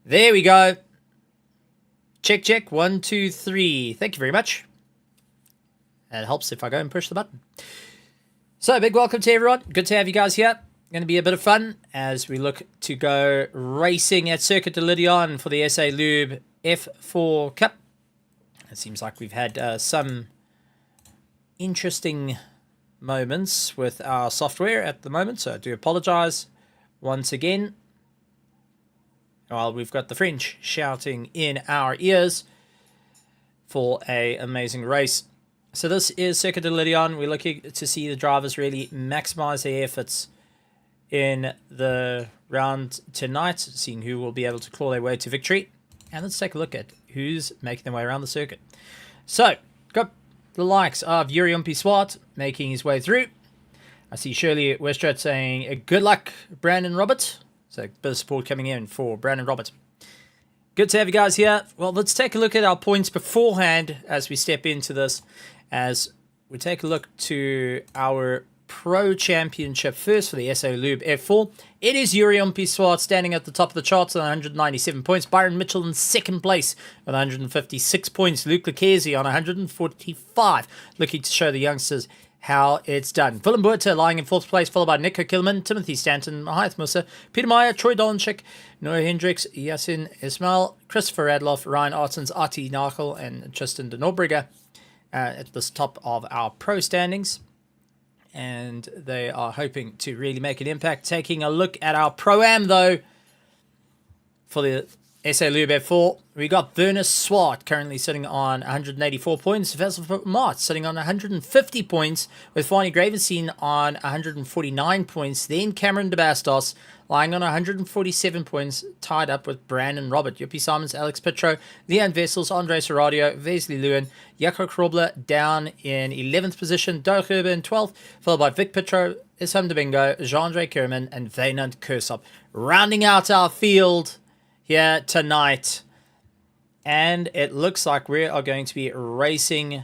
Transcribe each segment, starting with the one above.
There we go. Check, check. 1, 2, 3. Thank you very much. It helps if I go and push the button. So, big welcome to everyone. Good to have you guys here. Going to be a bit of fun as we look to go racing at Circuit de Lédenon for the SA Lube F4 Cup. It seems like we've had some interesting moments with our software at the moment, so I do apologize once again. While we've got the French shouting in our ears for an amazing race. So this is Circuit de Lédenon. We're looking to see the drivers really maximize their efforts in the round tonight, seeing who will be able to claw their way to victory. And let's take a look at who's making their way around the circuit. So, got the likes of Yuri Swart making his way through. I see Shirley Westrat saying, good luck, Brandon Robert. So, a bit of support coming in for Brandon Robert. Good to have you guys here. Well, let's take a look at our points beforehand as we step into this. As we take a look to our Pro Championship first for the SA Lube F4. It is Yuri Swart standing at the top of the charts with 197 points. Byron Mitchell in second place with 156 points. Luke Lucchese on 145. Looking to show the youngsters how it's done. Willem Buerta lying in fourth place, followed by Nico Kilman, Timothy Stanton, Mahath Musa, Peter Meyer, Troy Dolanchik, Noah Hendricks, Yasin Ismail, Christopher Radloff, Ryan Artens, Artie Nachel, and Tristan de Norbrigger at the top of our pro standings. And they are hoping to really make an impact. Taking a look at our Pro-Am, though, for the SA Lube F4, we got Werner Swart currently sitting on 184 points. Vasil Mart sitting on 150 points, with Fani Gravenstein on 149 points. Then Cameron de Bastos lying on 147 points, tied up with Brandon Robert, Yuppie Simons, Alex Petro, Leon Vessels, Andre Serradio, Wesley Lewin, Jaco Krobler down in 11th position, Doug Herber in 12th, followed by Vic Petro, Isham Domingo, Jean-Andre Kerman, and Vainant Kursop, rounding out our field here tonight. And it looks like we are going to be racing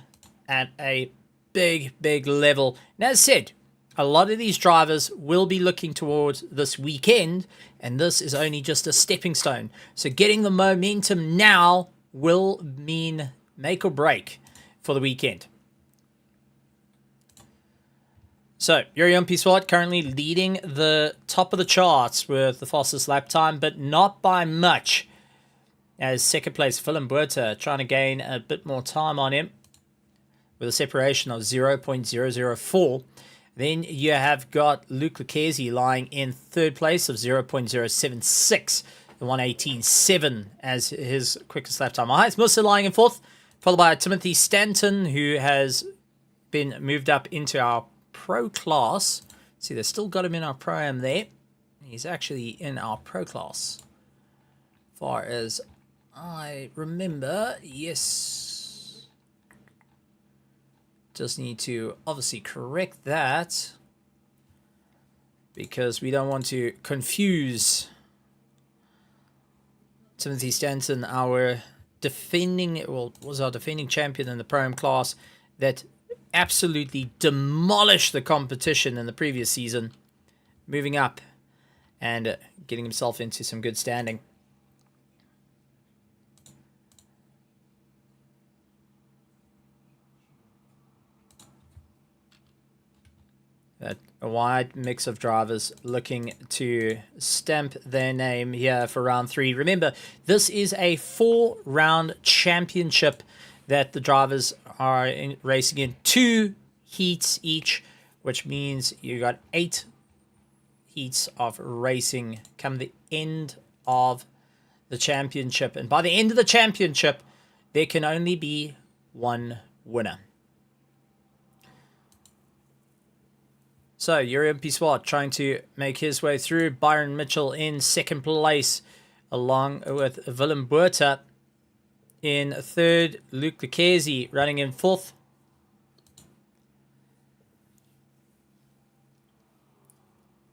at a big level. And as said, a lot of these drivers will be looking towards this weekend, and this is only just a stepping stone. So getting the momentum now will mean make or break for the weekend. So, Yuri Swart currently leading the top of the charts with the fastest lap time, but not by much. As second place, Willem Buerta trying to gain a bit more time on him with a separation of 0.004. Then you have got Luke Lucchese lying in third place of 0.076, the 118.7 as his quickest lap time. Mahath Musa lying in fourth, followed by Timothy Stanton, who has been moved up into our pro class. See, they've still got him in our Pro-Am there. He's actually in our pro class. Far as I remember, yes. Just need to obviously correct that because we don't want to confuse Timothy Stanton, our defending, well, was our defending champion in the Pro-Am class that absolutely demolished the competition in the previous season, moving up and getting himself into some good standing. A wide mix of drivers looking to stamp their name here for round 3. Remember, this is a 4-round championship that the drivers are racing in 2 heats each, which means you got 8 heats of racing come the end of the championship. And by the end of the championship, there can only be one winner. So, Yuri Swart trying to make his way through. Byron Mitchell in second place, along with Willem Buerta in third. Luke Lucchese running in fourth.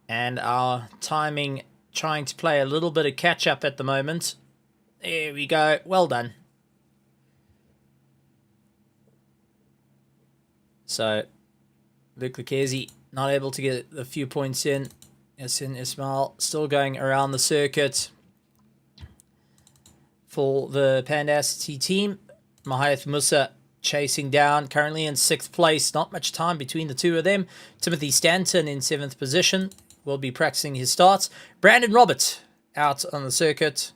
And our timing trying to play a little bit of catch-up at the moment. There we go. Well done. So, Luke Lucchese not able to get a few points in. Yasin Ismail still going around the circuit. for the Pandacity team. Mahath Musa chasing down, currently in 6th place. Not much time between the two of them. Timothy Stanton in 7th position will be practicing his starts. Brandon Roberts out on the circuit,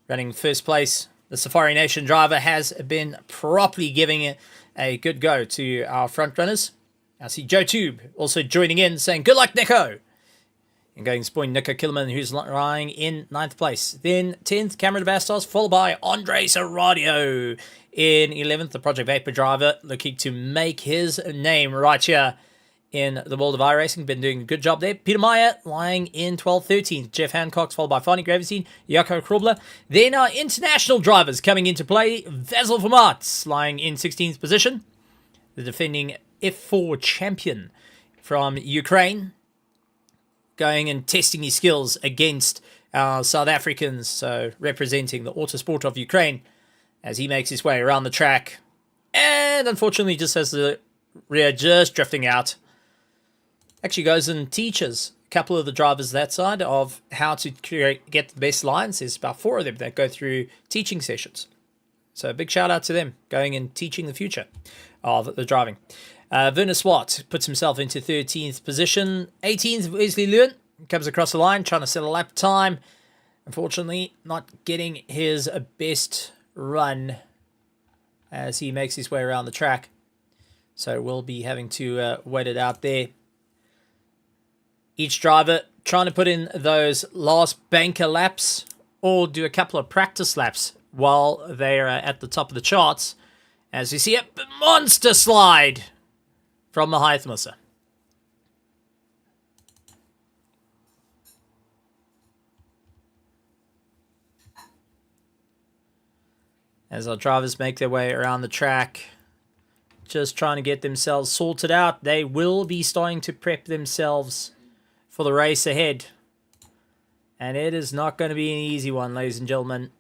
running 1st place. The Safari Nation driver has been properly giving it a good go to our front runners. I see Joe Tube also joining in, saying, good luck, Nico. And going to point Nico Kilman, who's lying in 9th place. Then 10th, Cameron de Bastos, followed by Andres Aradio in 11th. The Project Vapor driver looking to make his name right here in the world of iRacing. Been doing a good job there. Peter Meyer lying in 12th, 13th. Jeff Hancock, followed by Fanny Gravestein, Jaco Krobler. Then our international drivers coming into play. Vasil Vermaat lying in 16th position. The defending F4 champion from Ukraine, going and testing his skills against our South Africans, so representing the Autosport of Ukraine as he makes his way around the track. And unfortunately, just as the rear just drifting out, actually goes and teaches a couple of the drivers that side of how to get the best lines. There's about 4 of them that go through teaching sessions. So a big shout out to them, going and teaching the future of the driving. Werner Swart puts himself into 13th position. 18th, Wesley Lewin comes across the line, trying to set a lap time. Unfortunately, not getting his best run as he makes his way around the track. So we'll be having to wait it out there. Each driver trying to put in those last banker laps or do a couple of practice laps while they're at the top of the charts. As we see a monster slide from Mahath Musa. As our drivers make their way around the track, just trying to get themselves sorted out. They will be starting to prep themselves for the race ahead. And it is not going to be an easy one, ladies and gentlemen.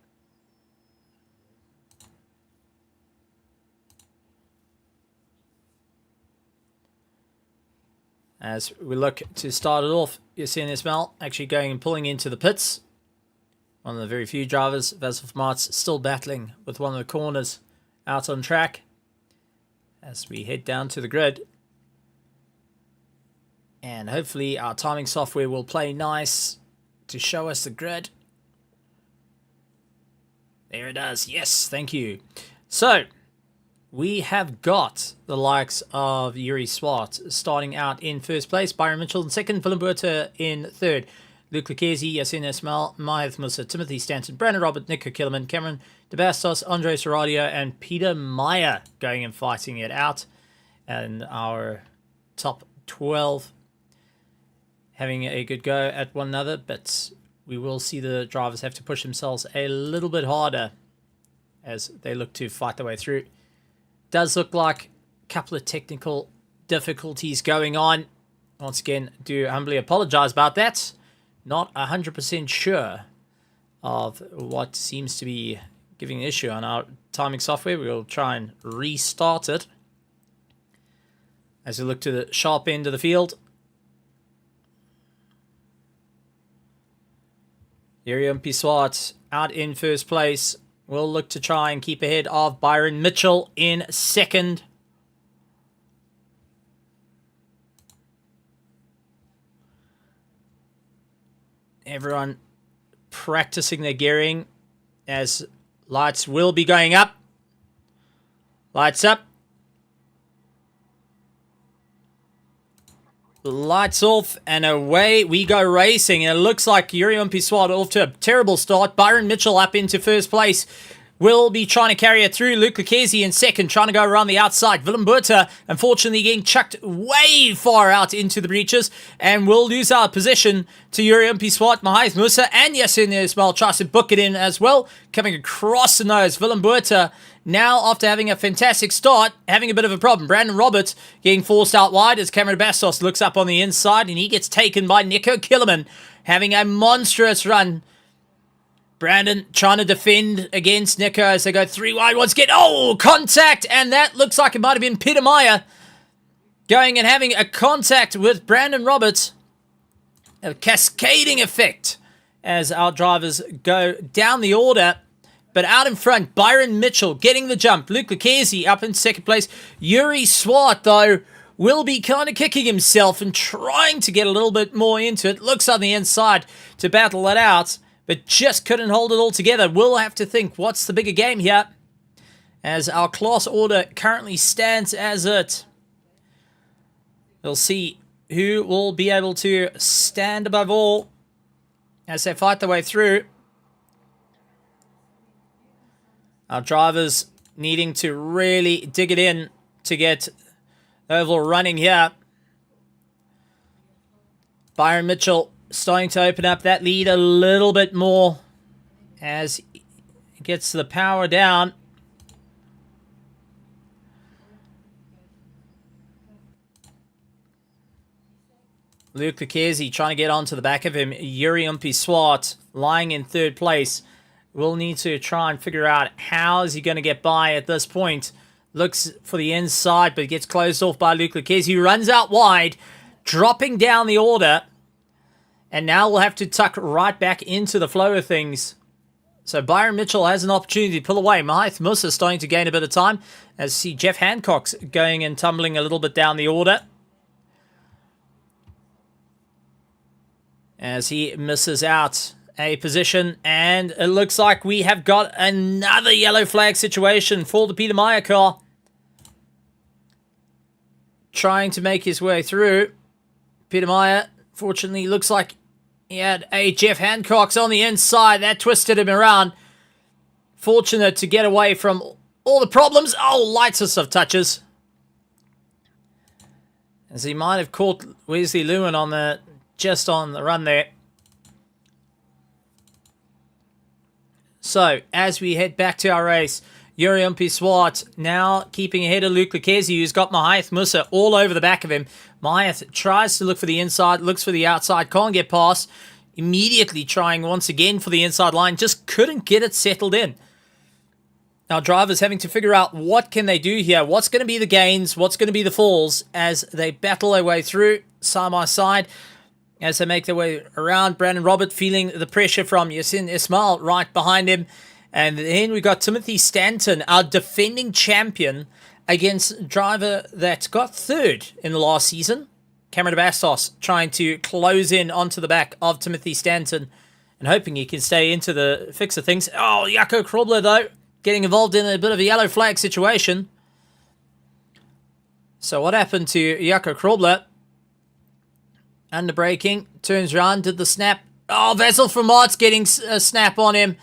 As we look to start it off, Yasin Ismail actually going and pulling into the pits. One of the very few drivers, Vasil Vermaat, still battling with one of the corners out on track. As we head down to the grid. And hopefully our timing software will play nice to show us the grid. There it is. Yes, thank you. So, we have got the likes of Yuri Swart starting out in 1st place, Byron Mitchell in 2nd, Willem Buerta in 3rd, Luke Lucchesi, Yasin Ismail, Mahath Musa, Timothy Stanton, Brandon Robert, Nico Killerman, Cameron de Bastos, Andres Aradio, and Peter Meyer going and fighting it out. And our top 12 having a good go at one another, but we will see the drivers have to push themselves a little bit harder as they look to fight their way through. Does look like a couple of technical difficulties going on. Once again, do humbly apologize about that. Not 100% sure of what seems to be giving an issue on our timing software. We'll try and restart it as we look to the sharp end of the field. Yurian Piswat out in 1st place. We'll look to try and keep ahead of Byron Mitchell in 2nd. Everyone practicing their gearing as lights will be going up. Lights up. Lights off and away we go racing. And it looks like Yuri Piswat off to a terrible start. Byron Mitchell up into 1st place. Will be trying to carry it through. Luke Lucchesi in 2nd, trying to go around the outside. Willem Buerta, unfortunately, getting chucked way far out into the breaches. And we'll lose our position to Yuri Piswat, Mahath Musa, and Yasin Ismail tries to book it in as well. Coming across the nose, Willem Buerta now, after having a fantastic start, having a bit of a problem. Brandon Roberts getting forced out wide as Cameron Bastos looks up on the inside, and he gets taken by Nico Killerman, having a monstrous run. Brandon trying to defend against Nico as they go 3 wide. Once again, oh, contact, and that looks like it might have been Peter Meyer going and having a contact with Brandon Roberts. A cascading effect as our drivers go down the order. But out in front, Byron Mitchell getting the jump. Luke Lucchesi up in second place. Yuri Swart, though, will be kind of kicking himself and trying to get a little bit more into it. Looks on the inside to battle it out, but just couldn't hold it all together. We'll have to think, what's the bigger game here? As our class order currently stands as it. We'll see who will be able to stand above all as they fight their way through. Our drivers needing to really dig it in to get oval running here. Byron Mitchell starting to open up that lead a little bit more as he gets the power down. Luke Lucchesi trying to get onto the back of him. Yuri Swart lying in third place. We'll need to try and figure out how is he going to get by at this point. Looks for the inside, but gets closed off by Luke Lucchesi, who runs out wide, dropping down the order. And now we'll have to tuck right back into the flow of things. So Byron Mitchell has an opportunity to pull away. Mahith Musa starting to gain a bit of time. As see Jeff Hancock's going and tumbling a little bit down the order. As he misses out a position, and it looks like we have got another yellow flag situation for the Peter Meyer car. Trying to make his way through. Peter Meyer, fortunately, looks like he had a Jeff Hancock's on the inside. That twisted him around. Fortunate to get away from all the problems. Oh, lightest of touches. As he might have caught Wesley Lewin on the just on the run there. So, as we head back to our race, Yuri Swart now keeping ahead of Luke Lucchesi, who's got Mahith Musa all over the back of him. Mahith tries to look for the inside, looks for the outside, can't get past. Immediately trying once again for the inside line, just couldn't get it settled in. Our drivers having to figure out what can they do here, what's going to be the gains, what's going to be the falls, as they battle their way through, side by side. As they make their way around, Brandon Robert feeling the pressure from Yasin Ismail right behind him. And then we've got Timothy Stanton, our defending champion, against a driver that got third in the last season. Cameron Bastos trying to close in onto the back of Timothy Stanton and hoping he can stay into the fix of things. Oh, Jaco Krobler, though, getting involved in a bit of a yellow flag situation. So what happened to Jaco Krobler? Under braking, turns around, did the snap. Oh, Vasil Framart's getting a snap on him.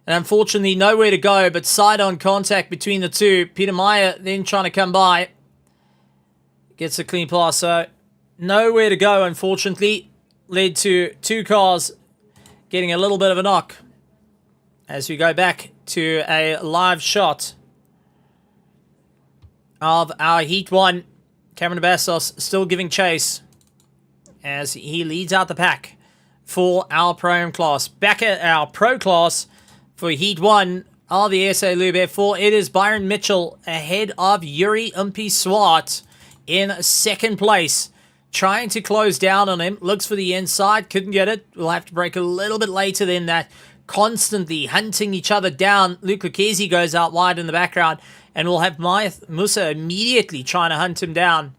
And unfortunately, nowhere to go, but side-on contact between the two. Peter Meyer then trying to come by. Gets a clean pass, so nowhere to go, unfortunately. Led to two cars getting a little bit of a knock. As we go back to a live shot of our Heat 1. Cameron Bastos still giving chase as he leads out the pack for our Pro class. Back at our Pro class for Heat 1 of the SA Lube F4, it is Byron Mitchell ahead of Yuri Swart in second place. Trying to close down on him. Looks for the inside. Couldn't get it. We'll have to break a little bit later than that. Constantly hunting each other down. Luke Lucchesi goes out wide in the background. And we'll have Musa immediately trying to hunt him down.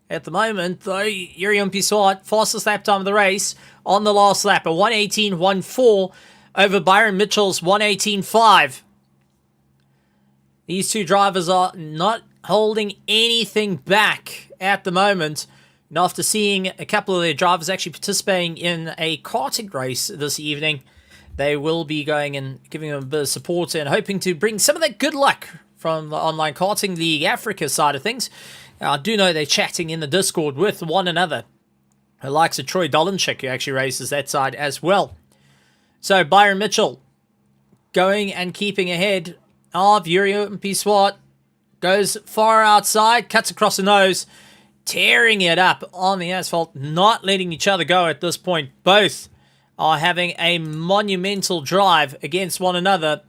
At the moment, though, Yuri Swart, fastest lap time of the race on the last lap. A 1:18.14 over Byron Mitchell's 1:18.5. These two drivers are not holding anything back at the moment. And after seeing a couple of their drivers actually participating in a karting race this evening, they will be going and giving them a bit of support and hoping to bring some of that good luck from the Online Karting League Africa side of things. I do know they're chatting in the Discord with one another. The likes of Troy Dolanchik, who actually races that side as well. So Byron Mitchell going and keeping ahead of Yuri Swart. Goes far outside, cuts across the nose, tearing it up on the asphalt, not letting each other go at this point. Both are having a monumental drive against one another,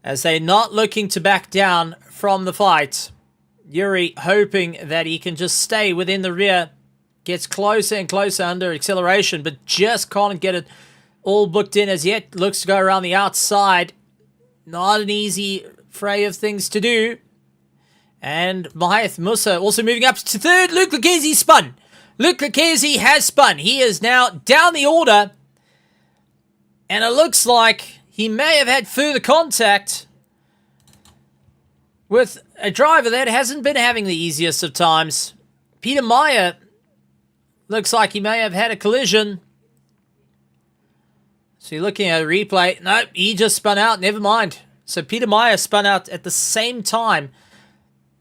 as they're not looking to back down from the fight. Yuri hoping that he can just stay within the rear. Gets closer and closer under acceleration, but just can't get it all booked in as yet. Looks to go around the outside. Not an easy fray of things to do. And Mahath Musa also moving up to third. Luke Lucchese spun. Luke Lucchese has spun. He is now down the order. And it looks like he may have had further contact with a driver that hasn't been having the easiest of times. Peter Meyer looks like he may have had a collision. So you're looking at a replay. Nope, he just spun out. Never mind. So Peter Meyer spun out at the same time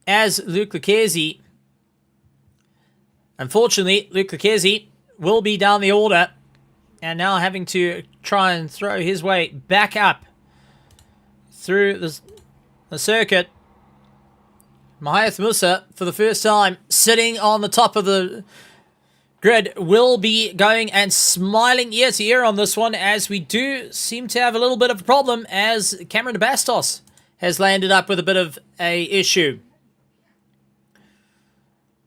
as Luke Lucchese. Unfortunately, Luke Lucchese will be down the order and now having to try and throw his way back up through the circuit. Mahath Musa, for the first time, sitting on the top of the grid, will be going and smiling ear to ear on this one, as we do seem to have a little bit of a problem, as Cameron de Bastos has landed up with a bit of a issue.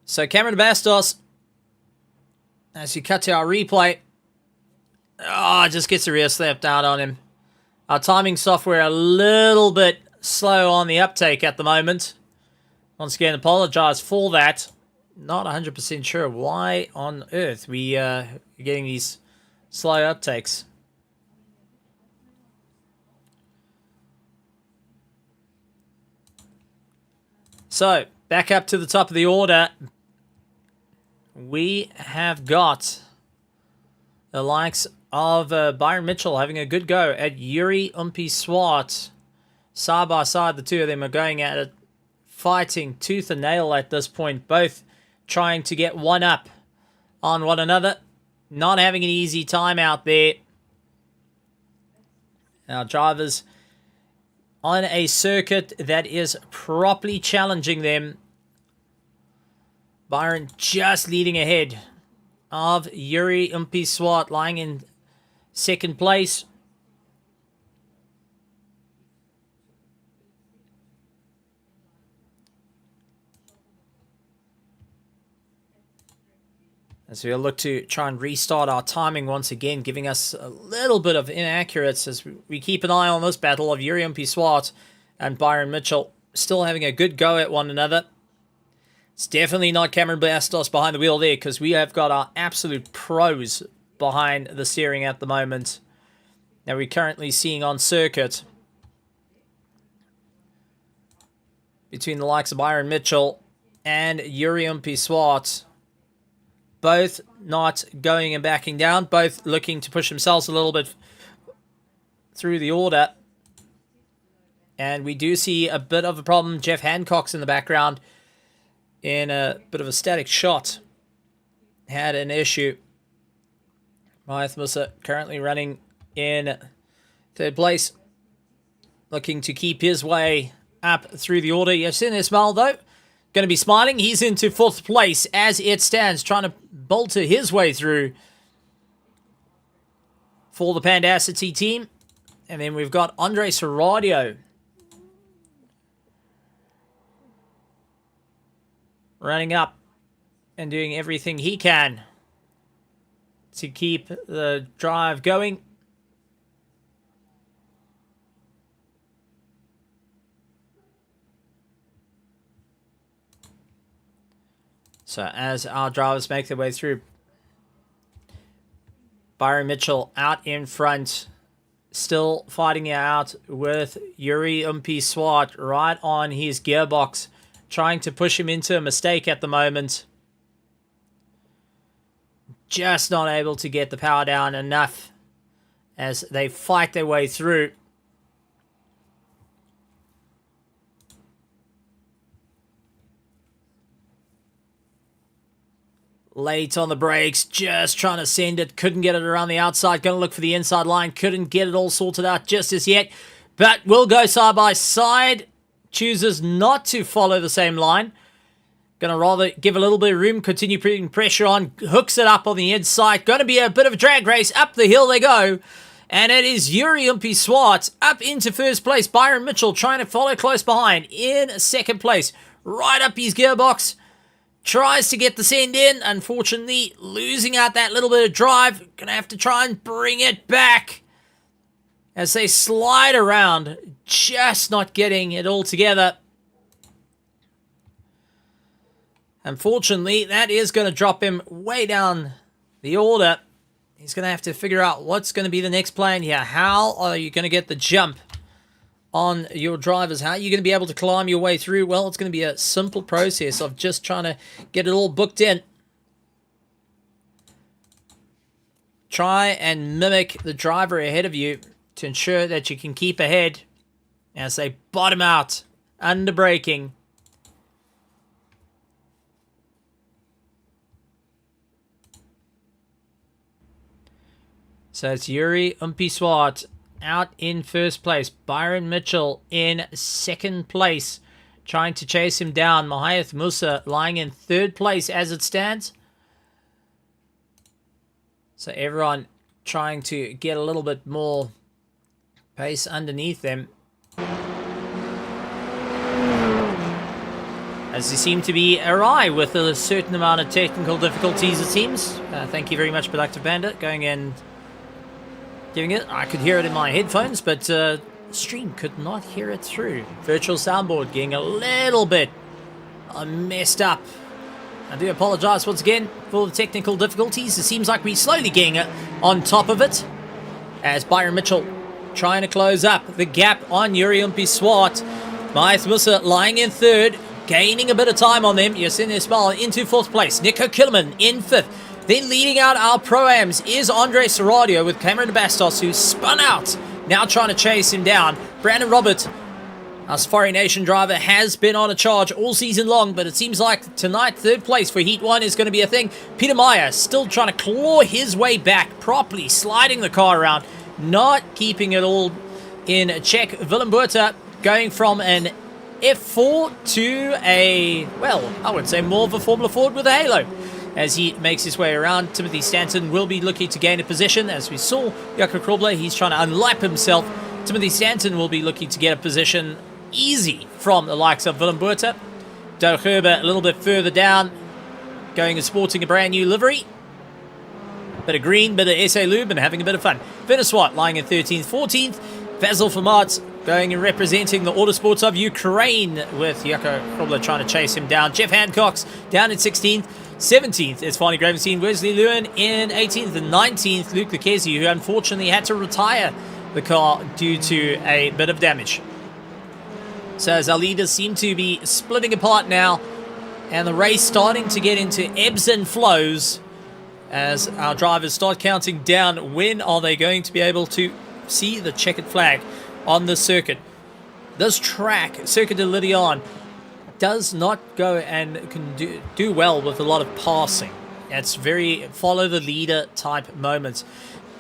So Cameron de Bastos, as you cut to our replay, just gets a rear slapped out on him. Our timing software a little bit slow on the uptake at the moment. Once again, apologize for that. Not 100% sure why on earth we are getting these slow uptakes. So, back up to the top of the order. We have got the likes of Byron Mitchell having a good go at Yuri Umpi-Swart. Side by side, the two of them are going at it, fighting tooth and nail at this point, both trying to get one up on one another. Not having an easy time out there. Our drivers on a circuit that is properly challenging them. Byron just leading ahead of Yuri Umpi-Swart, lying in second place. As we'll look to try and restart our timing once again, giving us a little bit of inaccurates as we keep an eye on this battle of Yuri Umpi-Swart and Byron Mitchell still having a good go at one another. It's definitely not Cameron Bastos behind the wheel there, because we have got our absolute pros behind the steering at the moment. Now we're currently seeing on circuit between the likes of Byron Mitchell and Yuri Umpi-Swart. Both not going and backing down. Both looking to push themselves a little bit through the order. And we do see a bit of a problem. Jeff Hancock's in the background in a bit of a static shot. Had an issue. Mahath Musa currently running in third place. Looking to keep his way up through the order. Yasin Ismail, though, going to be smiling. He's into fourth place as it stands, trying to bolter his way through for the Pandacity team. And then we've got Andre Serradio running up and doing everything he can to keep the drive going. So as our drivers make their way through, Byron Mitchell out in front, still fighting it out with Yuri Umpi-Swart right on his gearbox, trying to push him into a mistake at the moment. Just not able to get the power down enough as they fight their way through. Late on the brakes, just trying to send it. Couldn't get it around the outside. Going to look for the inside line. Couldn't get it all sorted out just as yet. But will go side by side. Chooses not to follow the same line. Going to rather give a little bit of room. Continue putting pressure on. Hooks it up on the inside. Going to be a bit of a drag race. Up the hill they go. And it is Yuri Umpi-Swart up into first place. Byron Mitchell trying to follow close behind in second place. Right up his gearbox. tries to get the send in. Unfortunately, losing out that little bit of drive. Gonna have to try and bring it back as they slide around, just not getting it all together. Unfortunately, that is going to drop him way down the order. He's going to have to figure out what's going to be the next plan here. How are you going to get the jump on your drivers? How are you going to be able to climb your way through? Well, it's going to be a simple process of just trying to get it all booked in. Try and mimic the driver ahead of you to ensure that you can keep ahead as they bottom out under braking. So it's Yuri Umpiswat out in first place. Byron Mitchell in second place, trying to chase him down. Mahayath Musa lying in third place as it stands. So everyone trying to get a little bit more pace underneath them, as they seem to be awry with a certain amount of technical difficulties, it seems. Thank you very much, Productive Bandit, going and giving it. I could hear it in my headphones, but stream could not hear it through. Virtual soundboard getting a little bit messed up. I do apologize once again for the technical difficulties. It seems like we're slowly getting on top of it, as Byron Mitchell trying to close up the gap on Yuri Umpiswat. Mahayath Musa lying in third, gaining a bit of time on them. Yasin Ismail into fourth place. Nico Killerman in fifth. Then leading out our Pro-Ams is Andre Serradio with Cameron Bastos, who spun out, now trying to chase him down. Brandon Robert, our Safari Nation driver, has been on a charge all season long, but it seems like tonight, third place for Heat 1 is going to be a thing. Peter Meyer still trying to claw his way back, properly sliding the car around, not keeping it all in check. Willem Buerta going from an F4 to a, well, I would say more of a Formula Ford with a halo, as he makes his way around. Timothy Stanton will be looking to gain a position. As we saw, Jakob Krobler, he's trying to unlap himself. Timothy Stanton will be looking to get a position easy from the likes of Willem Buerta. Doug Herber a little bit further down, going and sporting a brand new livery. Bit of green, bit of SA Lube, and having a bit of fun. Werner Swart lying in 13th, 14th. Vasil Famat going and representing the Autosports of Ukraine, with Jakob Krobler trying to chase him down. Jeff Hancock's down in 16th. 17th is Farney Gravenstein. Wesley Lewin in 18th, and 19th, Luke Lucchesi, who unfortunately had to retire the car due to a bit of damage. So as our leaders seem to be splitting apart now, and the race starting to get into ebbs and flows, as our drivers start counting down when are they going to be able to see the checkered flag on the circuit. This track, Circuit de Lédenon, does not go and can do well with a lot of passing. It's very follow the leader type moments.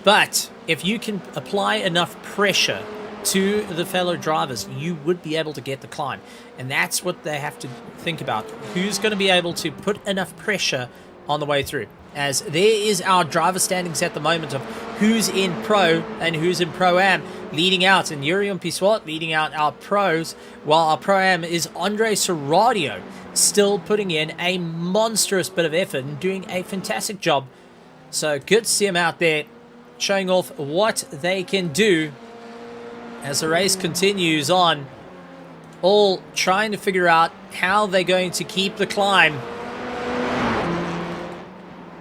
But if you can apply enough pressure to the fellow drivers, you would be able to get the climb. And that's what they have to think about. Who's going to be able to put enough pressure on the way through? As there is our driver standings at the moment of who's in Pro and who's in Pro-Am. Leading out, and Yuri Umpiswat leading out our Pros, while our Pro-Am is Andre Serradio, still putting in a monstrous bit of effort and doing a fantastic job. So good to see him out there showing off what they can do as the race continues on, all trying to figure out how they're going to keep the climb.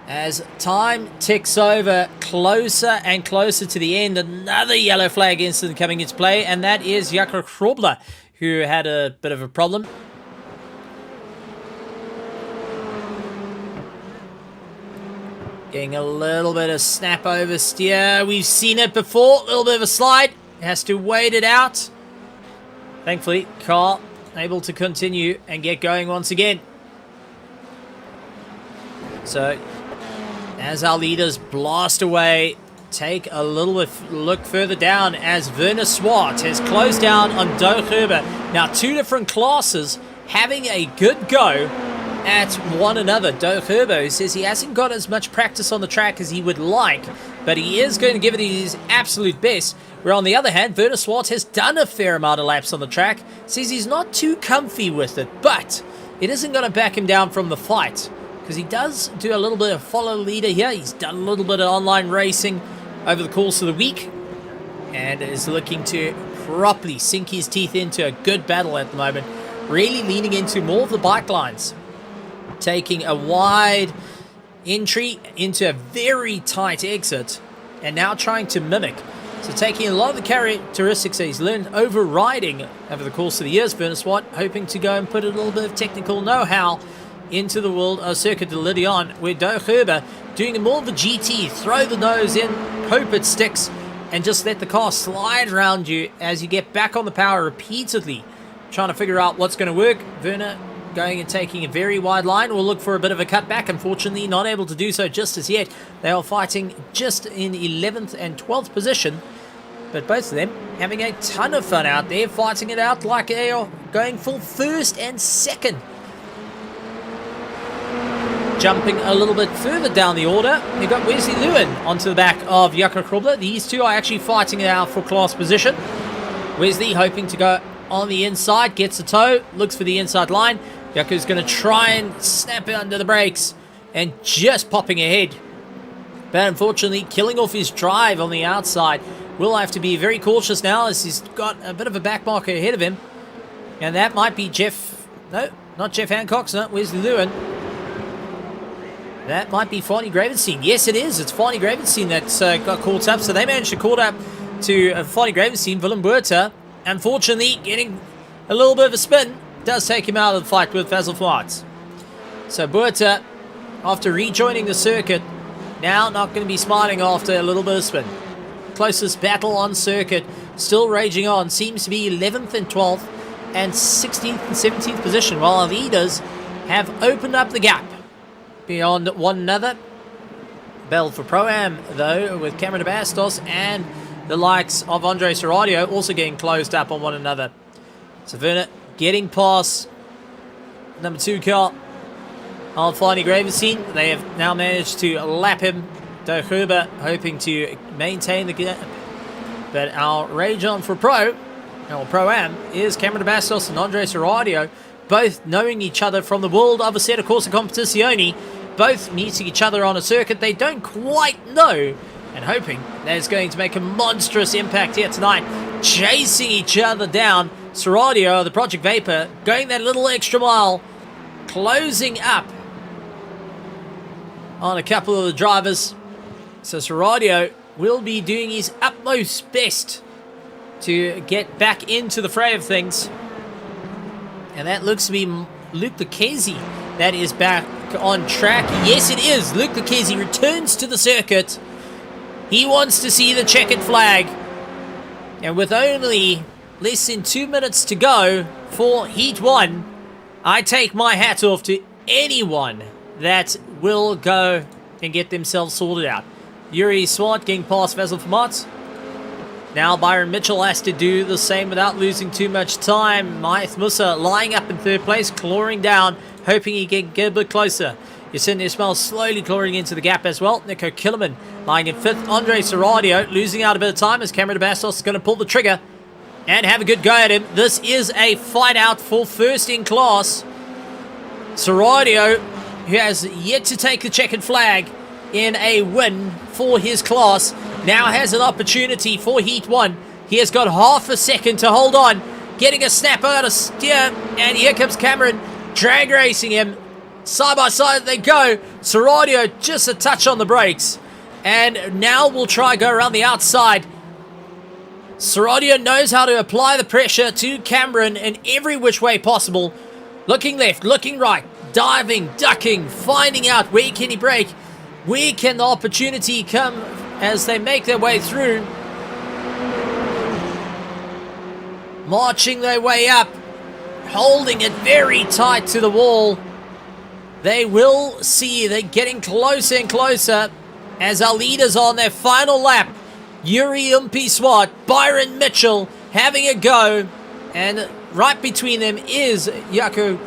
As time ticks over, closer and closer to the end, another yellow flag incident coming into play, and that is Jakob Krobler, who had a bit of a problem. Getting a little bit of snap oversteer. We've seen it before, a little bit of a slide. Has to wait it out. Thankfully, car able to continue and get going once again. So as our leaders blast away, take a little bit look further down as Werner Swart has closed down on Doug Herber. Now two different classes having a good go at one another. Doug Herber says he hasn't got as much practice on the track as he would like, but he is going to give it his absolute best. Where on the other hand, Werner Swart has done a fair amount of laps on the track, says he's not too comfy with it, but it isn't going to back him down from the fight, because he does do a little bit of follow leader here. He's done a little bit of online racing over the course of the week and is looking to properly sink his teeth into a good battle at the moment, really leaning into more of the bike lines, taking a wide entry into a very tight exit, and now trying to mimic. So taking a lot of the characteristics that he's learned overriding over the course of the years, Werner Swart hoping to go and put a little bit of technical know-how into the world of Circuit de Lédenon, where Do Gerber doing more of a GT, throw the nose in, hope it sticks, and just let the car slide around you as you get back on the power repeatedly, trying to figure out what's going to work. Werner going and taking a very wide line. We'll look for a bit of a cutback. Unfortunately, not able to do so just as yet. They are fighting just in 11th and 12th position, but both of them having a ton of fun out there, fighting it out like they are going for first and second. Jumping a little bit further down the order, you've got Wesley Lewin onto the back of Jaco Krobler. These two are actually fighting it out for class position. Wesley hoping to go on the inside, gets a toe, looks for the inside line. Jaco's going to try and snap it under the brakes and just popping ahead. But unfortunately, killing off his drive on the outside. Will have to be very cautious now as he's got a bit of a back marker ahead of him. And that might be Jeff... No, not Jeff Hancock's, no, Wesley Lewin. That might be Farney Gravenstein. Yes, it is. It's Farney Gravenstein that's got caught up. So they managed to caught up to Farney Gravenstein. Willem Buerta, unfortunately, getting a little bit of a spin. Does take him out of the fight with Basil Flights. So Buerta, after rejoining the circuit, now not going to be smiling after a little bit of spin. Closest battle on circuit, still raging on. Seems to be 11th and 12th and 16th and 17th position, while our leaders have opened up the gap beyond one another. Battle for Pro-Am, though, with Cameron de Bastos and the likes of Andre Serradio also getting closed up on one another. So Werner getting past number 2 car on Farney Gravenstein. They have now managed to lap him. Do Gerber hoping to maintain the gap. But our rage on for Pro, or Pro-Am, is Cameron de Bastos and Andre Serradio, both knowing each other from the world of Assetto Corsa Competizione, both meeting each other on a circuit they don't quite know, and hoping that it's going to make a monstrous impact here tonight, chasing each other down. Serradio, the Project Vapor, going that little extra mile, closing up on a couple of the drivers. So Serradio will be doing his utmost best to get back into the fray of things. And that looks to be Luke Lucchesi that is back on track. Yes, it is. Luke Lucchesi returns to the circuit. He wants to see the checkered flag. And with only less than 2 minutes to go for Heat 1, I take my hat off to anyone that will go and get themselves sorted out. Yuri Swart getting past Basil Vermaat. Now Byron Mitchell has to do the same without losing too much time. Maeth Musa lying up in third place, clawing down, hoping he can get a bit closer. Yasin Ismail slowly clawing into the gap as well. Nico Killerman lying in fifth. Andre Serradio losing out a bit of time as Cameron de Bastos is going to pull the trigger and have a good go at him. This is a fight out for first in class. Serradio, who has yet to take the checkered flag in a win for his class, now has an opportunity for Heat 1. He has got half a second to hold on, getting a snap out of steer, and here comes Cameron, drag racing him. Side by side they go. Serradio just a touch on the brakes, and now we'll try go around the outside. Serradio knows how to apply the pressure to Cameron in every which way possible. Looking left, looking right, diving, ducking, finding out where can he brake, where can the opportunity come as they make their way through. Marching their way up, holding it very tight to the wall. They will see they're getting closer and closer as our leaders on their final lap. Yuri Umpi Swart, Byron Mitchell having a go, and right between them is Jaco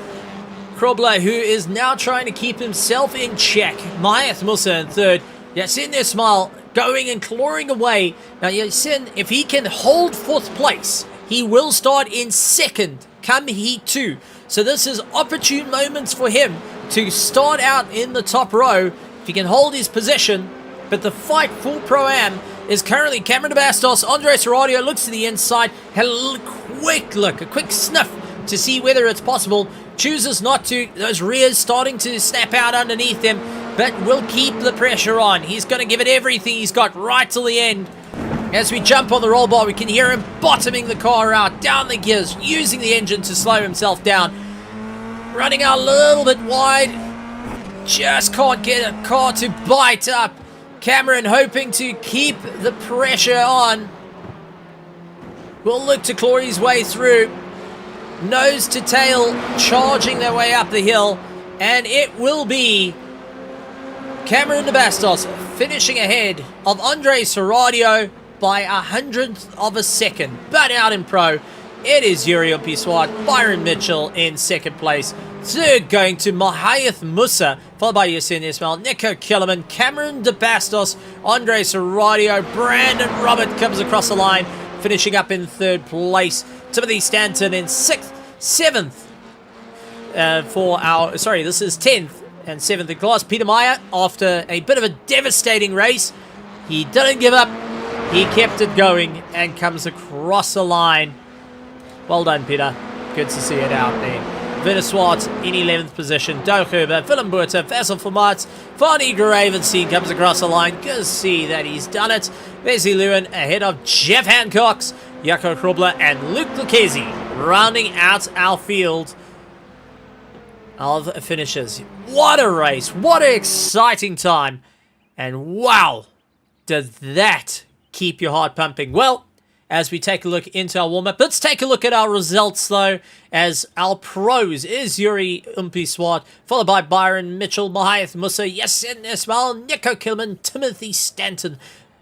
Krobler, who is now trying to keep himself in check. Maeth Musa in third. Yasin Ismail going and clawing away. Now Yasin, if he can hold fourth place, he will start in second come Heat 2. So this is opportune moments for him to start out in the top row if he can hold his position. But the fight for Pro-Am is currently Cameron de Bastos. Andres Serradio looks to the inside, had a quick look, a quick sniff to see whether it's possible. Chooses not to. Those rears starting to snap out underneath him, but will keep the pressure on. He's going to give it everything he's got right till the end. As we jump on the roll bar, we can hear him bottoming the car out, down the gears, using the engine to slow himself down. Running out a little bit wide. Just can't get a car to bite up. Cameron hoping to keep the pressure on. Will look to claw his way through. Nose to tail, charging their way up the hill. And it will be Cameron de Bastos finishing ahead of Andres Serradio by 100th of a second. But out in Pro, it is Yuri Umpiswat, Byron Mitchell in second place. Third going to Mahayath Musa, followed by Yasin Ismail, Nico Killerman, Cameron de Bastos, Andres Serradio, Brandon Robert comes across the line, finishing up in third place. Timothy Stanton in 6th, 7th this is 10th and 7th in class. Peter Meyer, after a bit of a devastating race, he didn't give up. He kept it going and comes across the line. Well done, Peter. Good to see it out there. Werner Swart in 11th position. Doug Herber, Willem Buerta, Vasil Vermaat, Varney Gravenstein comes across the line. Good to see that he's done it. Wesley Lewin ahead of Jeff Hancox, Jaco Krobler, and Luke Lucchesi, rounding out our field of finishers. What a race. What an exciting time. And wow, does that keep your heart pumping. Well, as we take a look into our warm-up, let's take a look at our results, though, as our pros is Yuri Umpiswat, followed by Byron Mitchell, Mahayath Musa, Yasin Ismail, Nico Kilman, Timothy Stanton,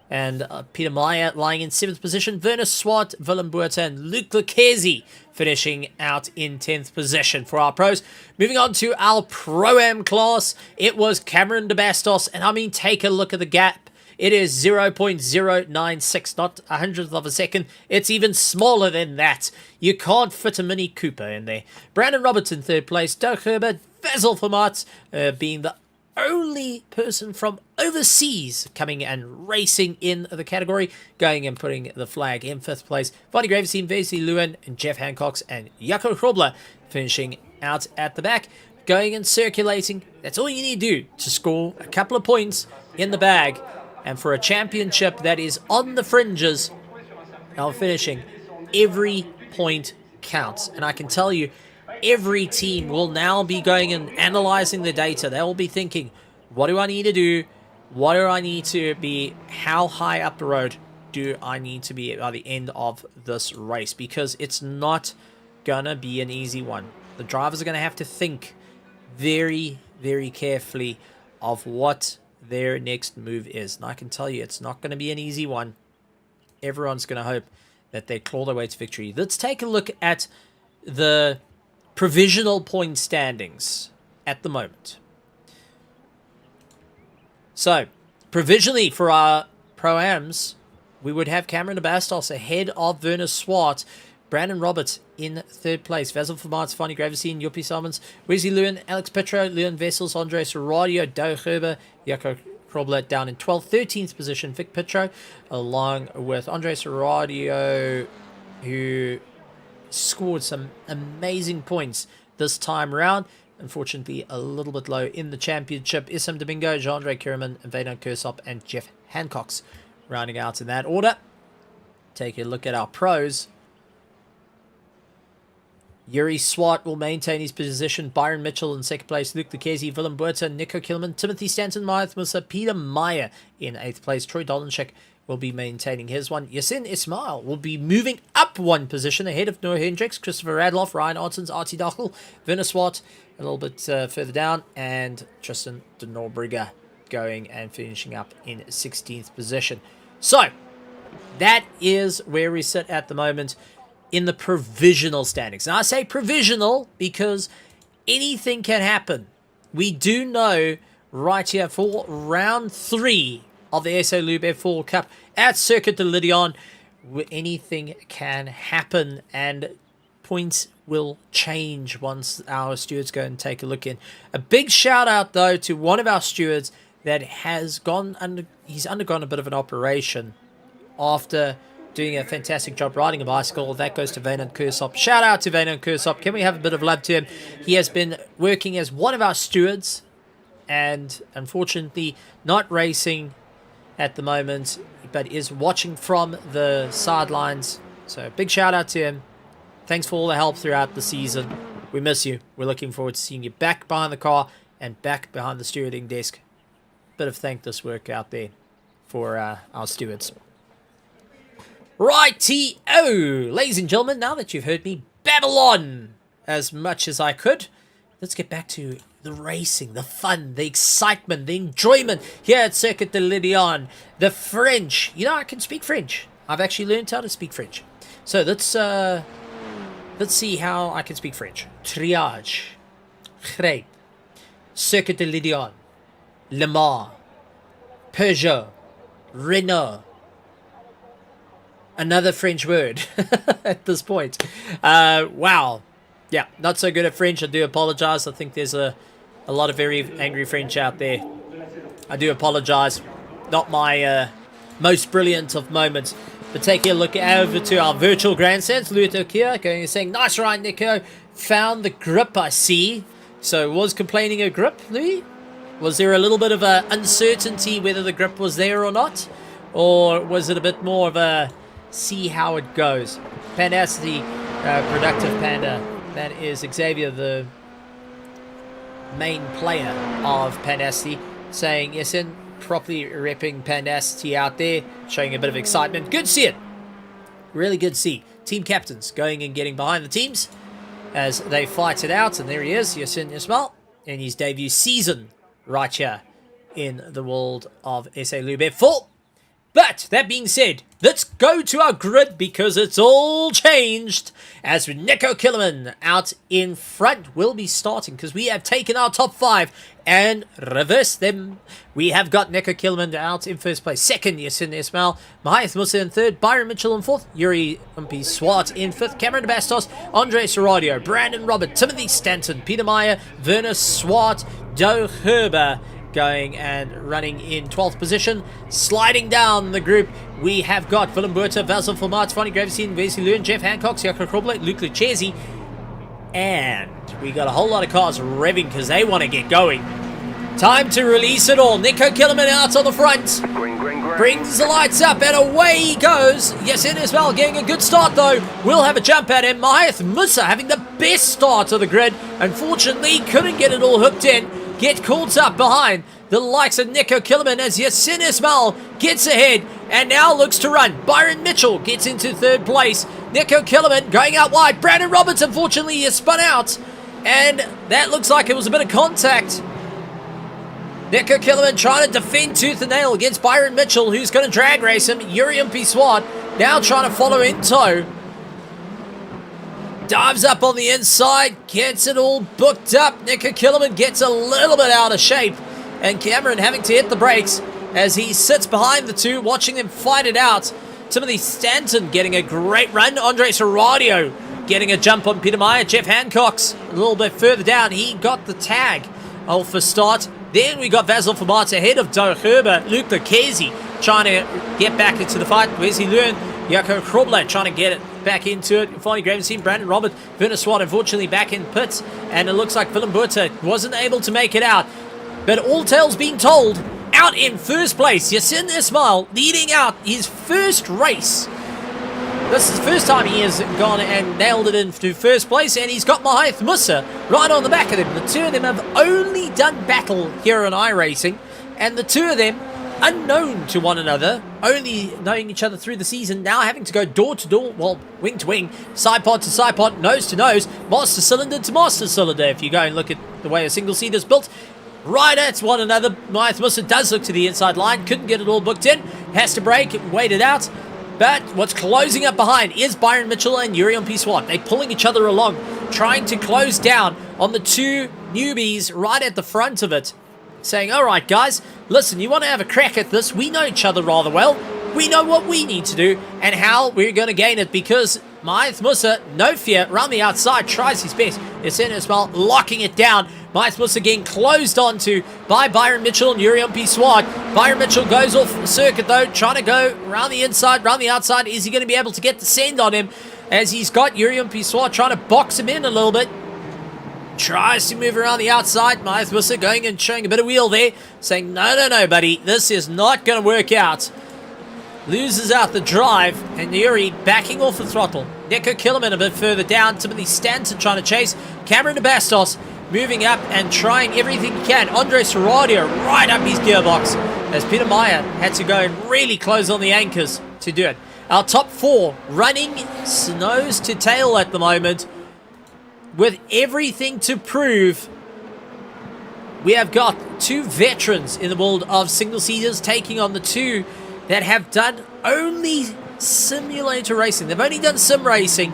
and Peter Meyer lying in 7th position, Werner Swart, Willem Buerta, and Luke Lucchesi finishing out in 10th position for our pros. Moving on to our Pro-Am class, it was Cameron de Bastos, and I mean, take a look at the gap. It is 0.096, not 100th of a second. It's even smaller than that. You can't fit a Mini Cooper in there. Brandon Roberts in 3rd place. Doug Herbert, Vasil Vermaat being the only person from overseas coming and racing in the category, going and putting the flag in 5th place. Vonnie Gravestein, Wesley Lewin, and Jeff Hancox, and Jaco Krobler finishing out at the back. Going and circulating. That's all you need to do to score a couple of points in the bag. And for a championship that is on the fringes of finishing, every point counts. And I can tell you, every team will now be going and analyzing the data. They will be thinking, what do I need to do? What do I need to be? How high up the road do I need to be by the end of this race? Because it's not going to be an easy one. The drivers are going to have to think very, very carefully of what their next move is. And I can tell you, it's not going to be an easy one. Everyone's going to hope that they claw their way to victory. Let's take a look at the provisional point standings at the moment. So, provisionally for our Pro-Ams, we would have Cameron de Bastos ahead of Werner Swart, Brandon Roberts in 3rd place, Vasil Vermaat, Fanny Gravestein, Joppie Salmons, Wesley Lewin, Alex Petro, Leon Vessels, Andres Serradio, Doug Herber, Jaco Krobler down in 12th, 13th position, Vic Petro, along with Andres Serradio, who scored some amazing points this time around. Unfortunately, a little bit low in the championship. Issam Domingo, Jean-Andre Kierman, Vaden Kersop, and Jeff Hancox rounding out in that order. Take a look at our pros. Yuri Swart will maintain his position. Byron Mitchell in 2nd place. Luke Lucchesi, Willem Buerta, Nico Kilman, Timothy Stanton, Mahayath Musa, Peter Meyer in 8th place. Troy Dolanchek will be maintaining his one. Yasin Ismail will be moving up one position ahead of Noah Hendricks, Christopher Radloff, Ryan Artens, Artie Dockel, Werner Swart a little bit further down, and Tristan de Norbrigger going and finishing up in 16th position. So, that is where we sit at the moment in the provisional standings. Now, I say provisional because anything can happen. We do know right here for round 3 of the SA Lube F4 Cup at Circuit de Lédenon, anything can happen and points will change once our stewards go and take a look in. A big shout out though to one of our stewards that has he's undergone a bit of an operation after doing a fantastic job riding a bicycle. That goes to Wynand Kursop. Shout out to Wynand Kursop. Can we have a bit of love to him? He has been working as one of our stewards and unfortunately not racing at the moment, but is watching from the sidelines. So big shout out to him. Thanks for all the help throughout the season. We miss you. We're looking forward to seeing you back behind the car and back behind the stewarding desk. Bit of thankless work out there for our stewards. Righty-o! Ladies and gentlemen, now that you've heard me babble on as much as I could, let's get back to the racing, the fun, the excitement, the enjoyment here at Circuit de Lédenon. The French. You know, I can speak French. I've actually learned how to speak French. So let's see how I can speak French. Triage. Great. Circuit de Lédenon. Le Mans. Peugeot. Renault. Another French word at this point. Wow. Yeah, not so good at French. I do apologize. I think there's a lot of very angry French out there. I do apologize. Not my most brilliant of moments. But taking a look over to our virtual grandstands. Luto here going and saying, nice ride, Nico. Found the grip, I see. So was complaining of grip, Louis? Was there a little bit of uncertainty whether the grip was there or not? Or was it a bit more of a see how it goes? Pandacity, Productive Panda. That is Xavier, the main player of Pandacity, saying, yes, in properly repping Pandacity out there, showing a bit of excitement. Good to see it. Really good to see. Team captains going and getting behind the teams as they fight it out. And there he is, Yasin Ismail, in his debut season right here in the world of SA Lube F4. But that being said, let's go to our grid because it's all changed. As with Nico Killerman out in front, will be starting because we have taken our top 5 and reversed them. We have got Nico Killerman out in first place. Second, Yasin Ismail. Mahath Musa in third. Byron Mitchell in fourth. Yuri Umpi Swart in fifth. Cameron Bastos. Andre Seradio. Brandon Robert. Timothy Stanton. Peter Meyer. Werner Swart. Joe Herber going and running in 12th position. Sliding down the group, we have got Willem Buerta, Vasil Format, Fanny Gravestein, Wesley Lewin, Jeff Hancock, Jaco Kroblet, Luke Lucchesi, and we got a whole lot of cars revving because they want to get going. Time to release it all. Nico Killerman out on the front. Brings the lights up and away he goes. Yes, in as well, getting a good start though. We'll have a jump at him. Mahath Musa having the best start of the grid. Unfortunately, couldn't get it all hooked in. Get caught up behind the likes of Nico Killerman as Yasin Ismail gets ahead and now looks to run. Byron Mitchell gets into third place. Nico Killerman going out wide. Brandon Roberts, unfortunately, is spun out. And that looks like it was a bit of contact. Nico Killerman trying to defend tooth and nail against Byron Mitchell, who's going to drag race him. Yuri Swat now trying to follow in tow. Dives up on the inside, gets it all booked up. Nico Killerman gets a little bit out of shape. And Cameron having to hit the brakes as he sits behind the two, watching them fight it out. Timothy Stanton getting a great run. Andre Seradio getting a jump on Peter Meyer. Jeff Hancock's a little bit further down. He got the tag for start. Then we got Vasil Format ahead of Joe Herber. Luke Lucchesi trying to get back into the fight. Wesley Lewin, Jaco Kroblet trying to get it back into it. Finally, Gravenstein, Brandon Robert, Werner Swart unfortunately back in pits. And it looks like Willem Buerta wasn't able to make it out. But all tales being told, out in first place, Yasin Ismail leading out his first race. This is the first time he has gone and nailed it into first place, and he's got Mahath Musa right on the back of him. The two of them have only done battle here on iRacing, and the two of them, unknown to one another, only knowing each other through the season, now having to go door to door, well, wing to wing, side pod to side pod, nose to nose, master cylinder to master cylinder. If you go and look at the way a single seat is built, right at one another. Mahath Musa does look to the inside line, couldn't get it all booked in, has to brake, wait it out. But what's closing up behind is Byron Mitchell and Yuri Swat. They're pulling each other along, trying to close down on the two newbies right at the front of it. Saying, all right, guys, listen, you want to have a crack at this? We know each other rather well. We know what we need to do and how we're going to gain it, because Maeth Musa, no fear, around the outside, tries his best. Yasin as well, locking it down. Maeth Musa getting closed onto by Byron Mitchell and Yurian P. Swart. Byron Mitchell goes off the circuit though, trying to go around the inside, around the outside. Is he going to be able to get the send on him? As he's got Yurian P. Swart trying to box him in a little bit. Tries to move around the outside. Maeth Musa going and showing a bit of wheel there, saying, no, buddy, this is not going to work out. Loses out the drive, and Yuri backing off the throttle. Nico Killerman a bit further down. Timothy Stanton trying to chase. Cameron de Bastos moving up and trying everything he can. Andre Serradio right up his gearbox, as Peter Meyer had to go and really close on the anchors to do it. Our top 4 running nose to tail at the moment, with everything to prove. We have got 2 veterans in the world of single-seaters taking on the 2 that have done only simulator racing. They've only done sim racing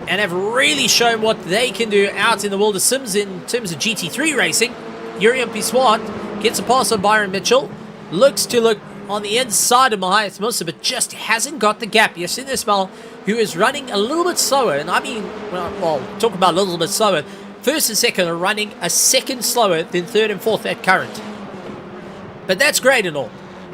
and have really shown what they can do out in the world of sims in terms of GT3 racing. Yurian P. Swart gets a pass on Byron Mitchell. Looks to look on the inside of Maeth Musa, but just hasn't got the gap. Yasin Ismail, who is running a little bit slower, and I mean, well, talk about a little bit slower. First and second are running a second slower than third and fourth at current. But that's great and all.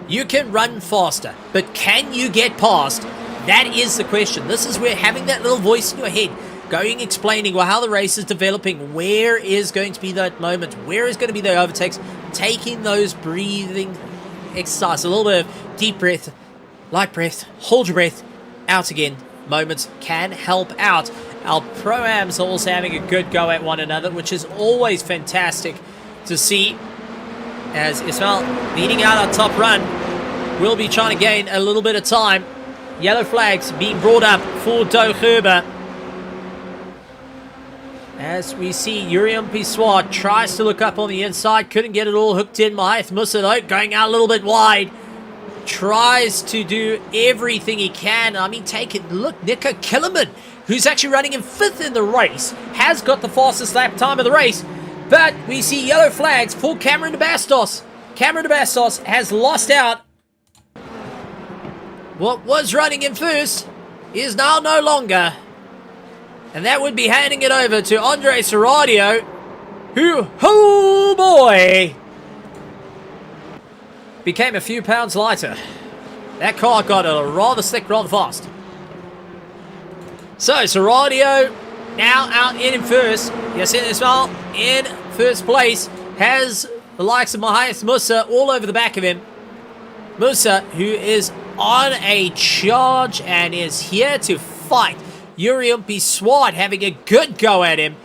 You can run faster, but can you get past? That is the question. This is where having that little voice in your head going, explaining well, how the race is developing, where is going to be that moment, where is going to be the overtakes, taking those breathing exercise, a little bit of deep breath, light breath, hold your breath, out again moments can help out. Our Pro-Ams are also having a good go at one another, which is always fantastic to see. As Ismail leading out our top run, will be trying to gain a little bit of time. Yellow flags being brought up for Doe Gerber. As we see Yurian P. Swart tries to look up on the inside, couldn't get it all hooked in. Maeth Musa though, going out a little bit wide. Tries to do everything he can. I mean, take it. Look, Nico Killerman, who's actually running in 5th in the race, has got the fastest lap time of the race. But we see yellow flags for Cameron de Bastos. Cameron de Bastos has lost out. What was running in first is now no longer. And that would be handing it over to Andre Serradio, who, oh boy, became a few pounds lighter. That car got a rather slick, rather fast. So Serradio now out in first. Yasin Ismail in first place. Has the likes of Maeth Musa all over the back of him. Musa, who is on a charge and is here to fight. Yurian P. Swart having a good go at him.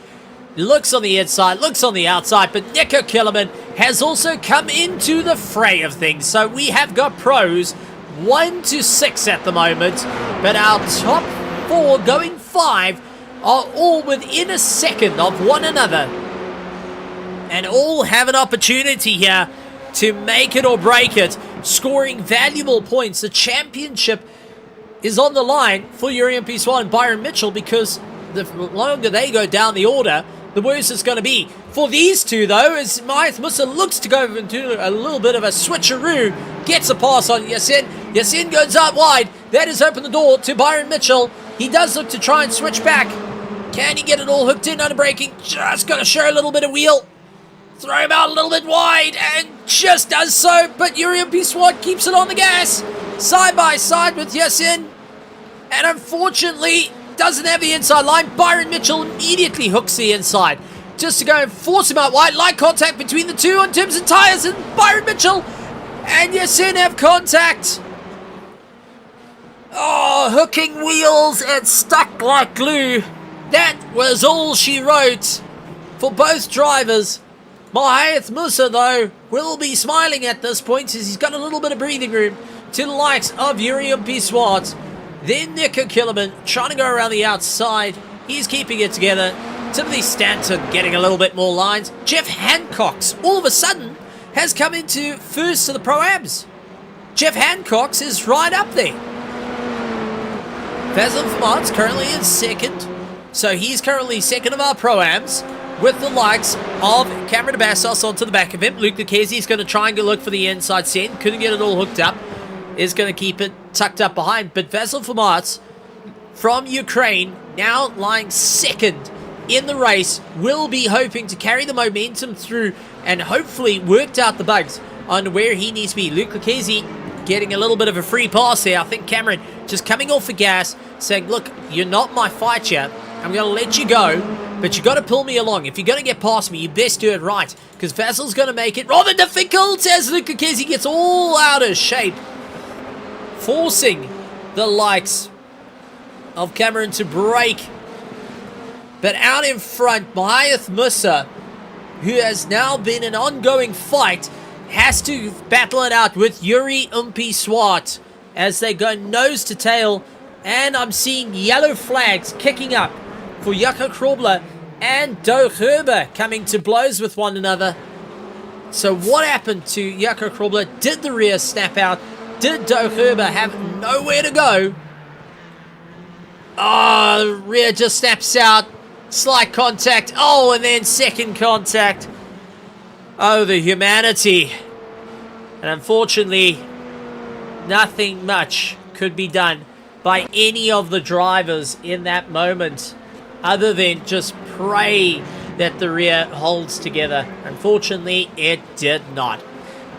Looks on the inside, looks on the outside, but Nico Killerman has also come into the fray of things. So we have got pros 1 to 6 at the moment, but our top 4 going 5 are all within a second of one another. And all have an opportunity here to make it or break it, scoring valuable points. The championship is on the line for Yurian P. Swart and Byron Mitchell, because the longer they go down the order, the worse it's going to be. For these two, though, as Maeth Musa looks to go into a little bit of a switcheroo, gets a pass on Yasin. Yasin goes out wide. That has opened the door to Byron Mitchell. He does look to try and switch back. Can he get it all hooked in under braking? Just got to show a little bit of wheel. Throw him out a little bit wide, and just does so. But Yurian P. Swart keeps it on the gas. Side by side with Yasin. And unfortunately, doesn't have the inside line. Byron Mitchell immediately hooks the inside, just to go and force him out wide. Light contact between the two on terms of tyres, and Byron Mitchell and Yasin have contact. Oh, hooking wheels and stuck like glue. That was all she wrote for both drivers. Maeth Musa, though, will be smiling at this point as he's got a little bit of breathing room to the likes of Yurian P. Swart. Then Nico Killerman trying to go around the outside. He's keeping it together. Timothy Stanton getting a little bit more lines. Jeff Hancock's all of a sudden has come into first to the Pro-Ams. Jeff Hancock's is right up there. Vasil Vermont's currently in second. So he's currently second of our Pro-Ams, with the likes of Cameron de Bastos onto the back of him. Luke Lucchesi's going to try and look for the inside send. Couldn't get it all hooked up. Is going to keep it tucked up behind. But Vasil Vermont from Ukraine, now lying second in the race, will be hoping to carry the momentum through and hopefully worked out the bugs on where he needs to be. Luke Lucchese getting a little bit of a free pass there. I think Cameron just coming off the gas, saying, look, you're not my fight yet. I'm going to let you go, but you got to pull me along. If you're going to get past me, you best do it right, because Vasil's going to make it rather difficult as Luke Lucchese gets all out of shape, forcing the likes of Cameron to break. But out in front, Mahath Musa, who has now been an ongoing fight, has to battle it out with Yuri Umpi Swart as they go nose to tail. And I'm seeing yellow flags kicking up for Jaco Krobler and Do Herber coming to blows with one another. So what happened to Jaco Krobler? Did the rear snap out? Did Do Herber have nowhere to go? Oh, the rear just snaps out. Slight contact. Oh, and then second contact. Oh, the humanity. And unfortunately, nothing much could be done by any of the drivers in that moment, other than just pray that the rear holds together. Unfortunately, it did not.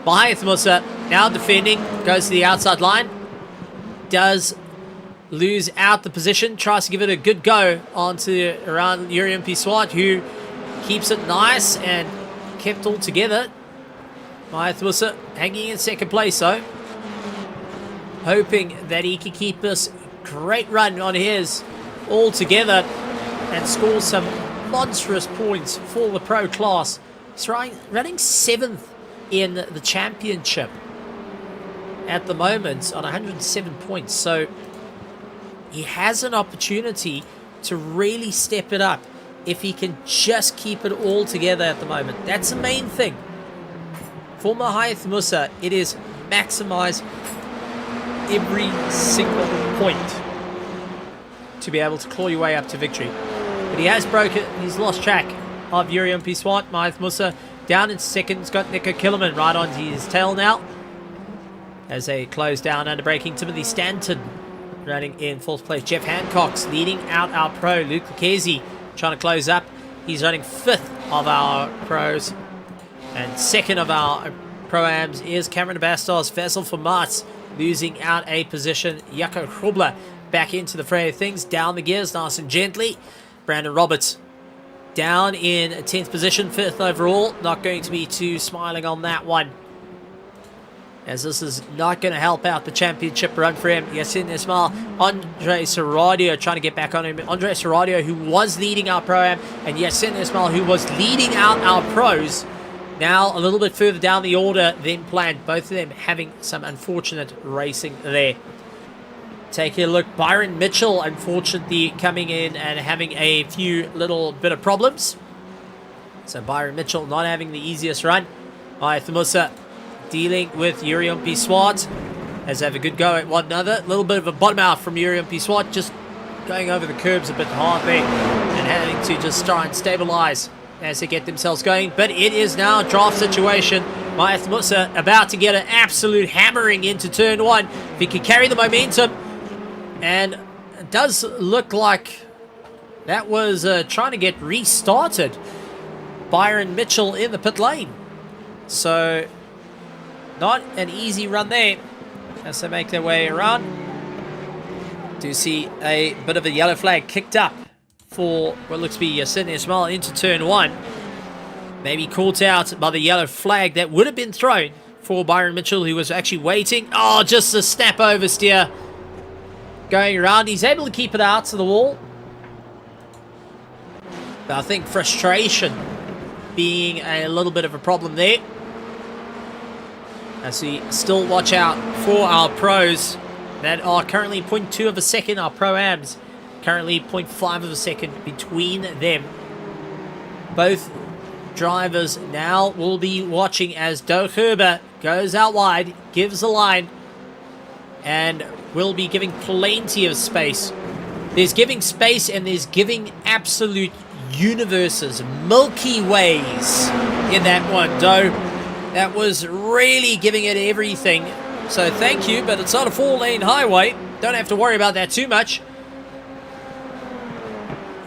Mahath Musa now defending, goes to the outside line, does lose out the position, tries to give it a good go onto around Yuri Umpi Swart, who keeps it nice and kept all together. Mahath Musa hanging in second place though, hoping that he can keep this great run on his all together and score some monstrous points for the pro class. He's running 7th in the championship at the moment on 107 points, so he has an opportunity to really step it up if he can just keep it all together at the moment. That's the main thing. For Mahath Musa, it is maximize every single point to be able to claw your way up to victory. But he has broken, he's lost track of Yuri Umpi Swart. Mahath Musa down in second. He's got Nico Killerman right onto his tail now as they close down under braking. Timothy Stanton running in fourth place. Jeff Hancock's leading out our pro. Luke Lucchese trying to close up. He's running 5th of our pros. And second of our pro-ams is Cameron Bastos. Vasil for Martz losing out a position. Jaco Krobler back into the fray of things. Down the gears nice and gently. Brandon Roberts down in 10th position. 5th overall. Not going to be too smiling on that one, as this is not going to help out the championship run for him. Yasin Ismail, Andre Seradio trying to get back on him. Andre Seradio, who was leading our pro-am, and Yasin Ismail, who was leading out our pros, now a little bit further down the order than planned. Both of them having some unfortunate racing there. Taking a look, Byron Mitchell, unfortunately, coming in and having a few little bit of problems. So Byron Mitchell not having the easiest run. Mahath Musa dealing with Yuri Umpi Swart as they have a good go at one another. A little bit of a bottom out from Yuri Umpi Swart, just going over the curbs a bit hard there and having to just try and stabilize as they get themselves going. But it is now a draft situation. Mahath Musa about to get an absolute hammering into turn 1. If he can carry the momentum, and it does look like that was trying to get restarted. Byron Mitchell in the pit lane. So not an easy run there as they make their way around. Do see a bit of a yellow flag kicked up for what looks to be Yasin Ismail into turn 1. Maybe caught out by the yellow flag that would have been thrown for Byron Mitchell, who was actually waiting. Oh, just a snap oversteer going around. He's able to keep it out to the wall. But I think frustration being a little bit of a problem there, as we still watch out for our pros that are currently 0.2 of a second. Our pro-ams currently 0.5 of a second between them. Both drivers now will be watching as Do Herber goes out wide, gives the line, and will be giving plenty of space. There's giving space and there's giving absolute universes, Milky Ways in that one, Do. That was really giving it everything. So thank you, but it's not a 4-lane highway. Don't have to worry about that too much.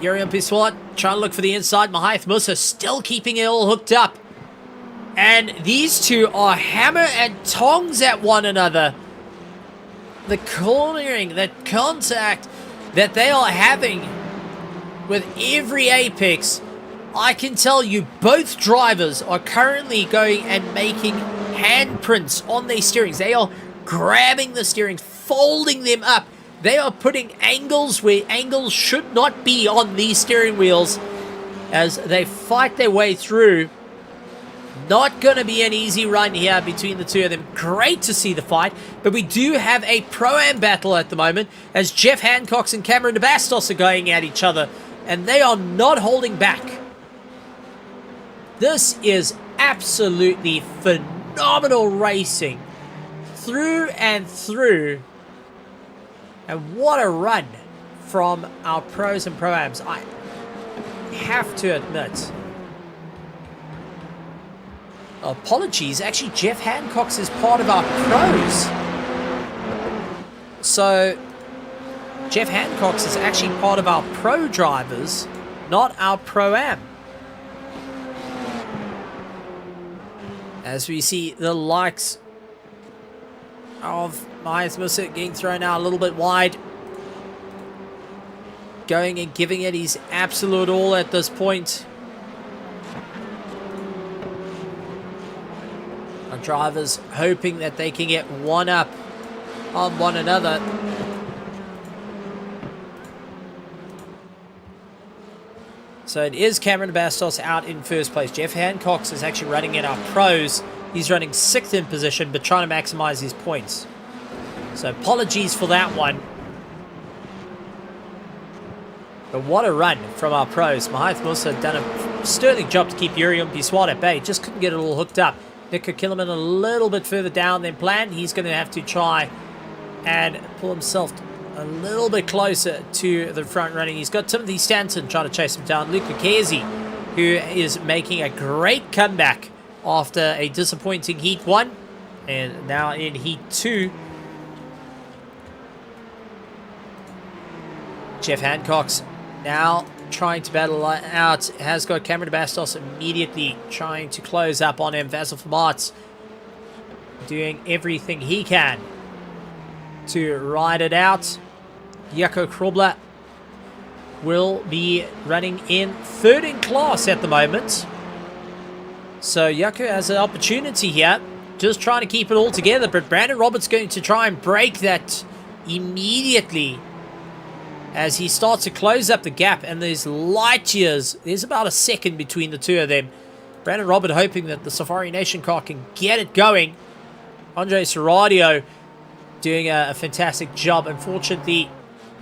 Yurian Piswat trying to look for the inside. Mahath Musa still keeping it all hooked up. And these two are hammer and tongs at one another. The cornering, the contact that they are having with every apex. I can tell you both drivers are currently going and making handprints on their steerings. They are grabbing the steerings, folding them up. They are putting angles where angles should not be on these steering wheels as they fight their way through. Not going to be an easy run here between the two of them. Great to see the fight, but we do have a Pro-Am battle at the moment as Jeff Hancox and Cameron de Bastos are going at each other, and they are not holding back. This is absolutely phenomenal racing through and through. And what a run from our pros and pro-ams, I have to admit. Apologies, actually Jeff Hancox is part of our pros. So, Jeff Hancox is actually part of our pro drivers, not our pro-am. As we see the likes of Myers Musa getting thrown out a little bit wide. Going and giving it his absolute all at this point. Our drivers hoping that they can get one up on one another. So it is Cameron Bastos out in first place. Jeff Hancox is actually running in our pros. He's running 6th in position, but trying to maximize his points. So apologies for that one. But what a run from our pros. Mahath Musa had done a sterling job to keep Yurian Biswat at bay. Just couldn't get it all hooked up. Nico Killerman a little bit further down than planned. He's going to have to try and pull himself a little bit closer to the front running. He's got Timothy Stanton trying to chase him down. Luca Kezi, who is making a great comeback after a disappointing Heat 1. And now in Heat 2. Jeff Hancox now trying to battle out. Has got Cameron de Bastos immediately trying to close up on him. Vasil Vermaat doing everything he can to ride it out. Jaco Krobler will be running in 3rd in class at the moment. So Jaco has an opportunity here. Just trying to keep it all together. But Brandon Roberts going to try and break that immediately as he starts to close up the gap. And there's light years. There's about a second between the two of them. Brandon Robert hoping that the Safari Nation car can get it going. Andre Serradio doing a fantastic job. Unfortunately,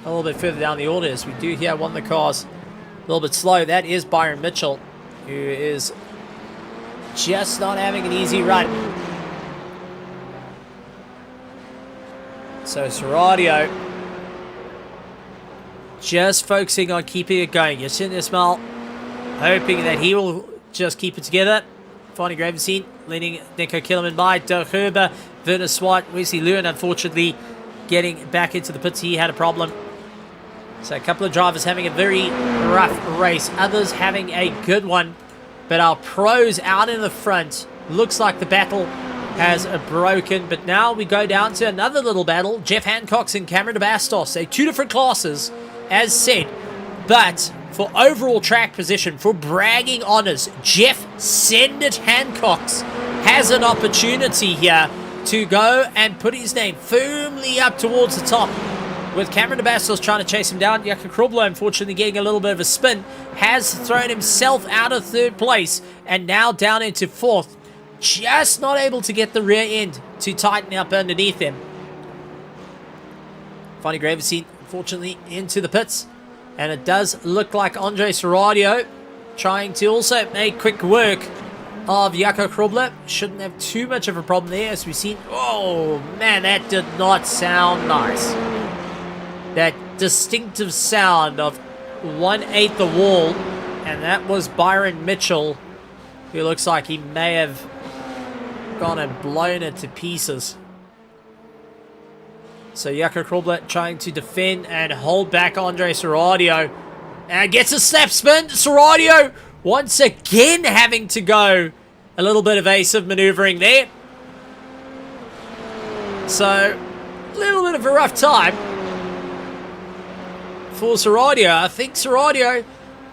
a little bit further down the orders, we do hear one of the cars a little bit slow. That is Byron Mitchell, who is just not having an easy run. So Serradio just focusing on keeping it going. Yasin Ismail hoping that he will just keep it together. Fanny Gravenstein leading Nico Killerman by. Dirk Herber, Werner Swart, Wesley Lewin unfortunately getting back into the pits. He had a problem. So a couple of drivers having a very rough race. Others having a good one. But our pros out in the front. Looks like the battle has broken. But now we go down to another little battle. Jeff Hancox and Cameron de Bastos. They're two different classes, as said. But for overall track position, for bragging honors, Jeff Send It Hancox has an opportunity here to go and put his name firmly up towards the top. With Cameron de Bastos trying to chase him down. Jaco Krobler, unfortunately, getting a little bit of a spin. Has thrown himself out of 3rd place. And now down into 4th. Just not able to get the rear end to tighten up underneath him. Fanny Gravenstein, unfortunately, into the pits. And it does look like Andre Serradio trying to also make quick work of Jaco Krobler. Shouldn't have too much of a problem there, as we've seen. Oh, man, that did not sound nice. That distinctive sound of 1/8 the wall. And that was Byron Mitchell, who looks like he may have gone and blown it to pieces. So Jaco Krobler trying to defend and hold back Andre Serradio. And gets a snap spin. Seradio once again having to go a little bit evasive maneuvering there. So, a little bit of a rough time for Seradio. I think Seradio,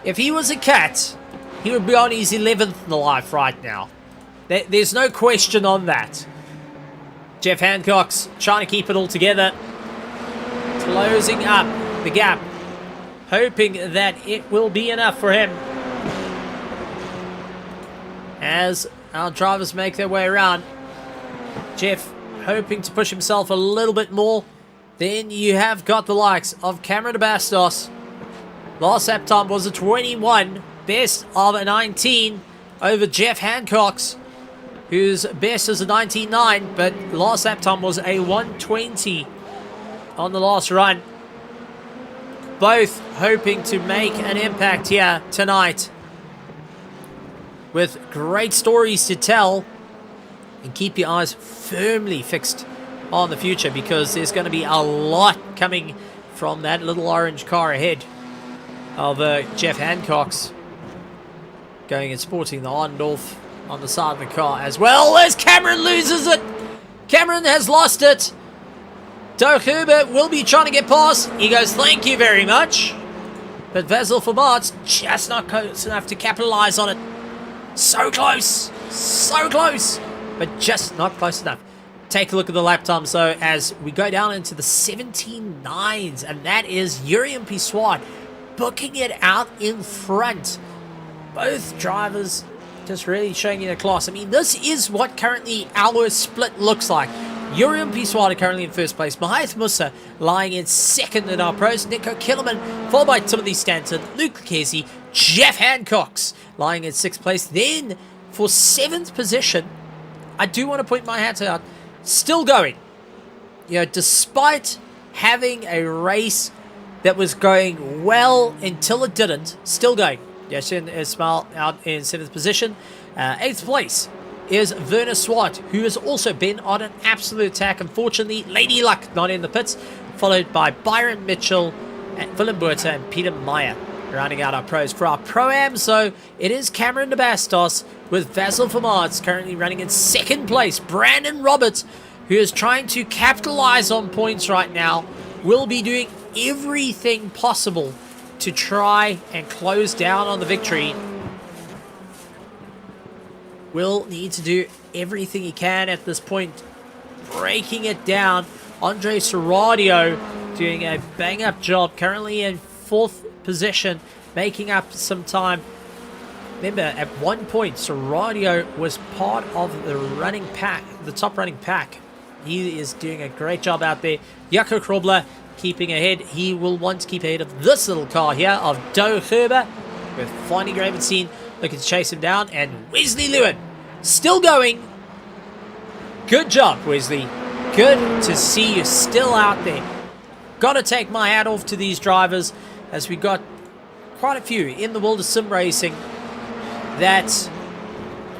if he was a cat, he would be on his 11th in the life right now. There's no question on that. Jeff Hancock's trying to keep it all together. Closing up the gap. Hoping that it will be enough for him. As our drivers make their way around. Jeff hoping to push himself a little bit more. Then you have got the likes of Cameron de Bastos. Last lap time was a 21. Best of a 19 over Jeff Hancock's, whose best is a 19.9, but last lap time was a 120 on the last run. Both hoping to make an impact here tonight with great stories to tell, and keep your eyes firmly fixed on the future because there's going to be a lot coming from that little orange car ahead of Jeff Hancock's. Going and sporting the Ondorf on the side of the car as well as Cameron loses it. Cameron has lost it. Doug Herbert will be trying to get past. He goes, thank you very much. But Vasil Fabart's just not close enough to capitalize on it. So close. So close. But just not close enough. Take a look at the lap time. So as we go down into the 17.9s, and that is Yuri and Piswat booking it out in front. Both drivers just really showing you their class. I mean, this is what currently our split looks like. Yuri Piswat are currently in first place. Mahath Musa lying in second in our pros. Nico Kellerman, followed by Timothy Stanton, Luke Lucchesi, Jeff Hancock's lying in sixth place. Then for seventh position, I do want to point my hat out. Still going. You know, despite having a race that was going well until it didn't, still going. Yasin Ismail out in 7th position. 8th place is Werner Swart, who has also been on an absolute attack. Unfortunately, Lady Luck not in the pits, followed by Byron Mitchell, and Willem Buerta, and Peter Meyer, rounding out our pros. For our Pro-Am, so it is Cameron de Bastos with Vasil Fabart's currently running in 2nd place. Brandon Roberts, who is trying to capitalize on points right now, will be doing everything possible to try and close down on the victory. Will need to do everything he can at this point, breaking it down. Andre Seradio doing a bang-up job, currently in 4th position, making up some time. Remember, at one point, Seradio was part of the running pack, the top running pack. He is doing a great job out there. Jaco Krobler keeping ahead. He will want to keep ahead of this little car here of Doe Herber, with Finding Ravenstein looking to chase him down, and Wesley Lewin still going. Good job, Wesley. Good to see you still out there. Got to take my hat off to these drivers, as we got quite a few in the world of sim racing that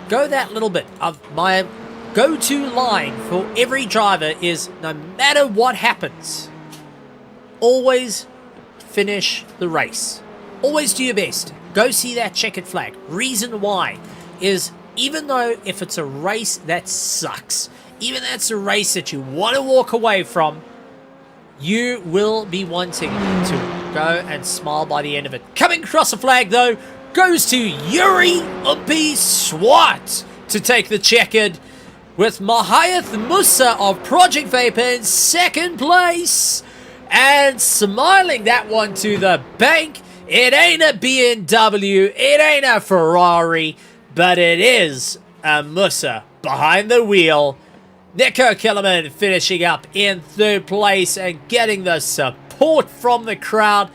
go that little bit. Of my go-to line for every driver is, no matter what happens, always finish the race. Always do your best. Go see that checkered flag. Reason why is, even though if it's a race that sucks, even that's a race that you want to walk away from, you will be wanting to go and smile by the end of it. Coming across the flag, though, goes to Yuri Umpi Swat to take the checkered, with Mahath Musa of Project Vapor in 2nd place. And smiling that one to the bank. It ain't a BMW, it ain't a Ferrari, but it is a Musa behind the wheel. Nico Kellerman finishing up in 3rd place and getting the support from the crowd.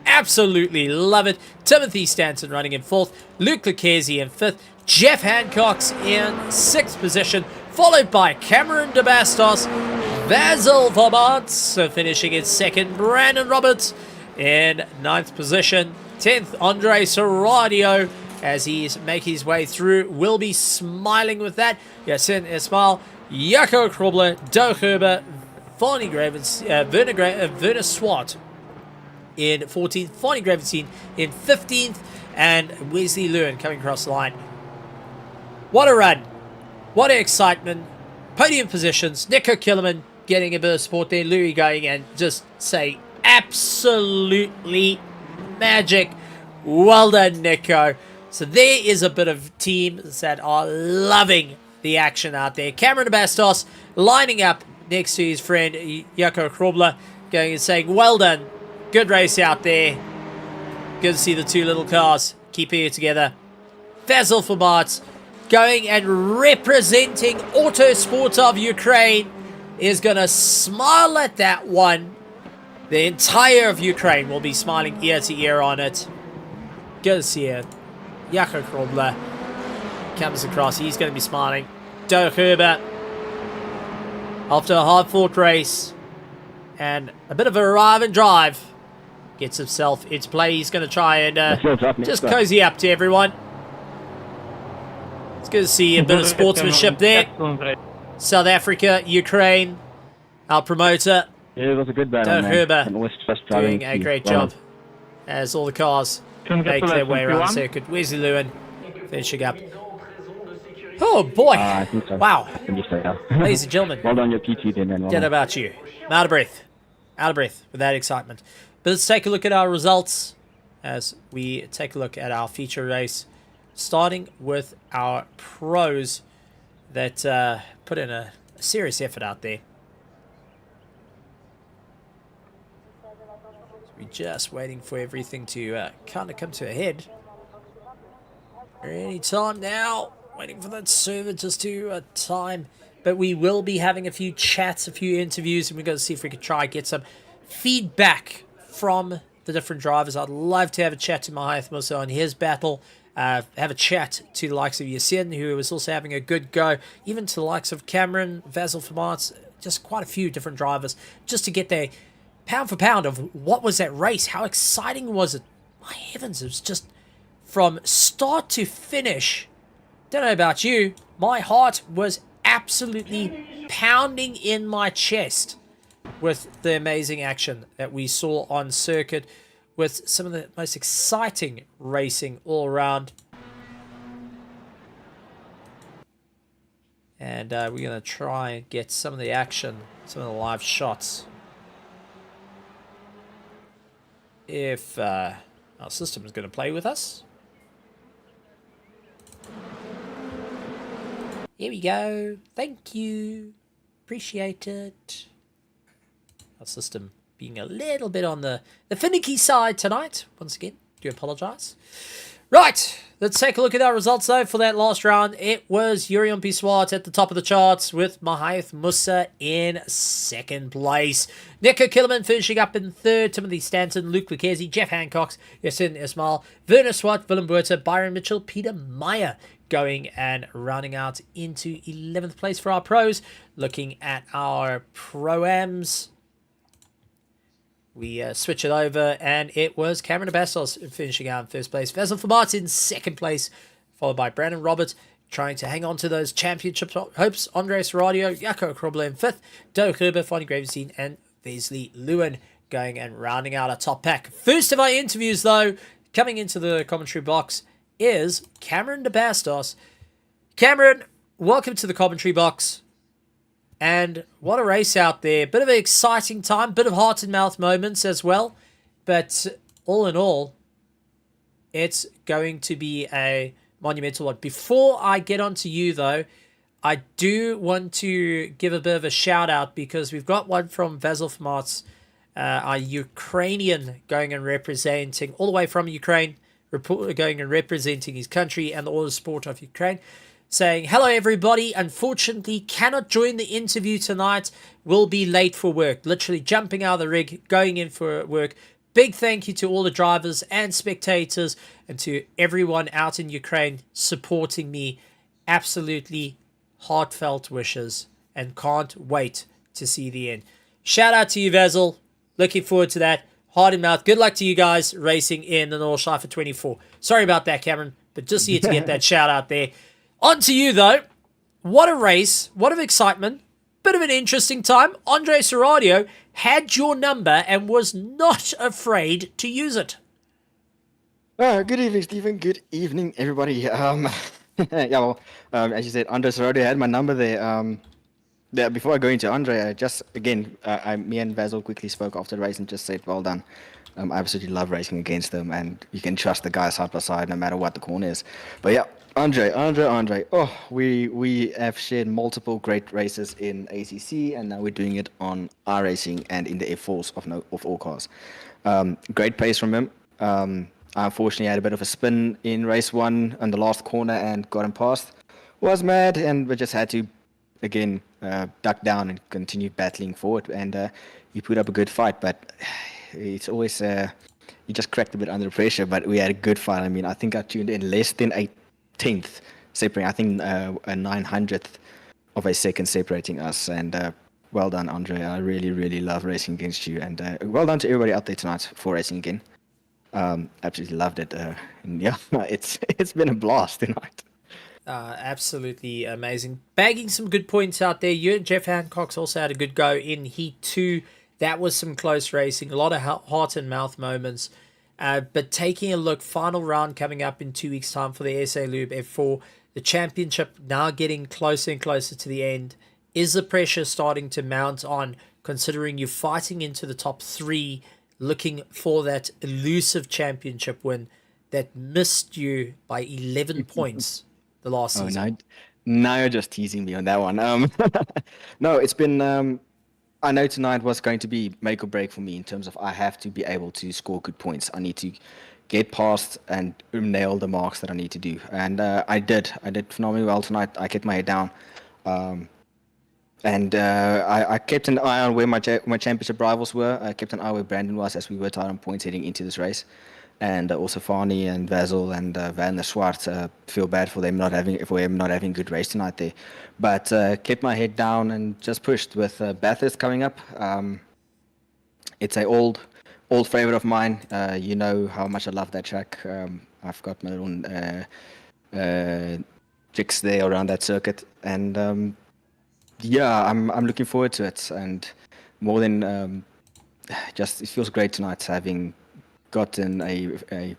Absolutely love it. Timothy Stanton running in 4th. Luke Lucchesi in 5th. Jeff Hancock's in 6th position, followed by Cameron de Bastos. Vasil Fabart's finishing in 2nd. Brandon Roberts in 9th position. 10th, Andre Seradio, as he's making his way through, will be smiling with that. Yasin Ismail, Jaco Krobler, Doe Herber, Fonny Gravens, Werner Swart in 14th, Fonnie Gravenstein in 15th, and Wesley Lewin coming across the line. What a run. What an excitement. Podium positions. Nico Killerman getting a bit of support there. Louis going and just say absolutely magic. Well done, Nico. So there is a bit of teams that are loving the action out there. Cameron Bastos lining up next to his friend Jaco Krobler, going and saying, well done. Good race out there. Good to see the two little cars keeping it together. Vasil Famat going and representing Autosport of Ukraine is going to smile at that one. The entire of Ukraine will be smiling ear to ear on it. Good to see it. Jaco Krobler comes across. He's going to be smiling. Dirk Herbert, after a hard-fought race and a bit of a arrive and drive, gets himself into play. He's going to try and just cozy up to everyone. It's good to see a bit of sportsmanship there. South Africa, Ukraine, our promoter. Yeah, it was a good battle, Dirk Herbert doing a great job as all the cars make their way around the circuit. Wesley Lewin finishing up. Oh boy! I think so. Wow. So. Ladies and gentlemen. Well done, your PT then. Well Don't know about you. I'm out of breath. Out of breath with that excitement. But let's take a look at our results as we take a look at our feature race. Starting with our pros that put in a serious effort out there. We're just waiting for everything to kind of come to a head. Any time now. Waiting for that server just to time. But we will be having a few chats, a few interviews, and we're going to see if we can try and get some feedback from the different drivers. I'd love to have a chat to Mahath Musa on his battle. Have a chat to the likes of Yasin, who was also having a good go. Even to the likes of Cameron, Vasil Famat, just quite a few different drivers. Just to get their pound for pound of what was that race. How exciting was it? My heavens, it was just from start to finish. Don't know about you. My heart was absolutely pounding in my chest with the amazing action that we saw on circuit, with some of the most exciting racing all around. And we're going to try and get some of the action, some of the live shots. If our system is going to play with us. Here we go. Thank you. Appreciate it. Our system being a little bit on the finicky side tonight. Once again, do apologize. Right. Let's take a look at our results, though, for that last round. It was Yurion Piswat at the top of the charts with Mahath Musa in second place. Nico Killerman finishing up in third. Timothy Stanton, Luke Lucchesi, Jeff Hancock, Yasin Ismail, Werner Swart, Willem Buerta, Byron Mitchell, Peter Meyer going and rounding out into 11th place for our pros. Looking at our Pro-Ams, we switch it over, and it was Cameron Bastos finishing out in first place. Vasil Famat in second place, followed by Brandon Roberts, trying to hang on to those championship hopes. Andres Radio, Jaco Krobler in fifth, Dirk Herbert, Fonnie Gravenstein, and Wesley Lewin going and rounding out our top pack. First of our interviews, though, coming into the commentary box, is Cameron de Bastos. Cameron, welcome to the commentary box. And what a race out there. Bit of an exciting time, bit of heart and mouth moments as well. But all in all, it's going to be a monumental one. Before I get on to you, though, I do want to give a bit of a shout out, because we've got one from Vasil Famat, our Ukrainian, going and representing all the way from Ukraine, going and representing his country and the Autosport of Ukraine, saying, hello everybody, unfortunately cannot join the interview tonight, will be late for work, literally jumping out of the rig, going in for work. Big thank you to all the drivers and spectators and to everyone out in Ukraine supporting me. Absolutely heartfelt wishes, and can't wait to see the end. Shout out to you, Vasil. Looking forward to that. Heart and mouth. Good luck to you guys racing in the Nordschleife for 24. Sorry about that, Cameron, but just here to get that shout out there. On to you, though. What a race. What an excitement. bit of an interesting time. Andre Serradio had your number and was not afraid to use it. Good evening, Stephen. Good evening, everybody. As you said, Andre already had my number there. Before I go into Andre, me and Basil quickly spoke after the race and just said, well done. I absolutely love racing against them, and you can trust the guy side by side no matter what the corner is. But yeah, Andre. Oh, we have shared multiple great races in ACC, and now we're doing it on iRacing and in the F4s of all cars. Great pace from him. I unfortunately had a bit of a spin in race 1 on the last corner and got him past. Was mad, and we just had to, again, duck down and continue battling forward. And he put up a good fight, but it's always, he just cracked a bit under pressure, but we had a good fight. I mean, I think I tuned in less than a 10th separating, I think a 900th of a second separating us. And well done, Andre. I really, really love racing against you. And well done to everybody out there tonight for racing again. Absolutely loved it. And yeah, it's been a blast tonight. Absolutely amazing. Bagging some good points out there. You and Jeff Hancock's also had a good go in Heat 2. That was some close racing. A lot of heart and mouth moments. But taking a look, final round coming up in 2 weeks' time for the SA Lube F4. The championship now getting closer and closer to the end. Is the pressure starting to mount on, considering you're fighting into the top 3, looking for that elusive championship win that missed you by 11 points the last season? Now you're just teasing me on that one. No, it's been... I know tonight was going to be make or break for me in terms of I have to be able to score good points. I need to get past and nail the marks that I need to do. And I did. I did phenomenally well tonight. I kept my head down. I kept an eye on where my championship rivals were. I kept an eye where Brandon was as we were tied on points heading into this race. And also Fani and Basil and Van der Swart, feel bad for them not having good race tonight there. But kept my head down and just pushed with Bathurst coming up. It's an old favorite of mine. You know how much I love that track. I've got my own tricks there around that circuit. And yeah, I'm looking forward to it, and more than just it feels great tonight having gotten a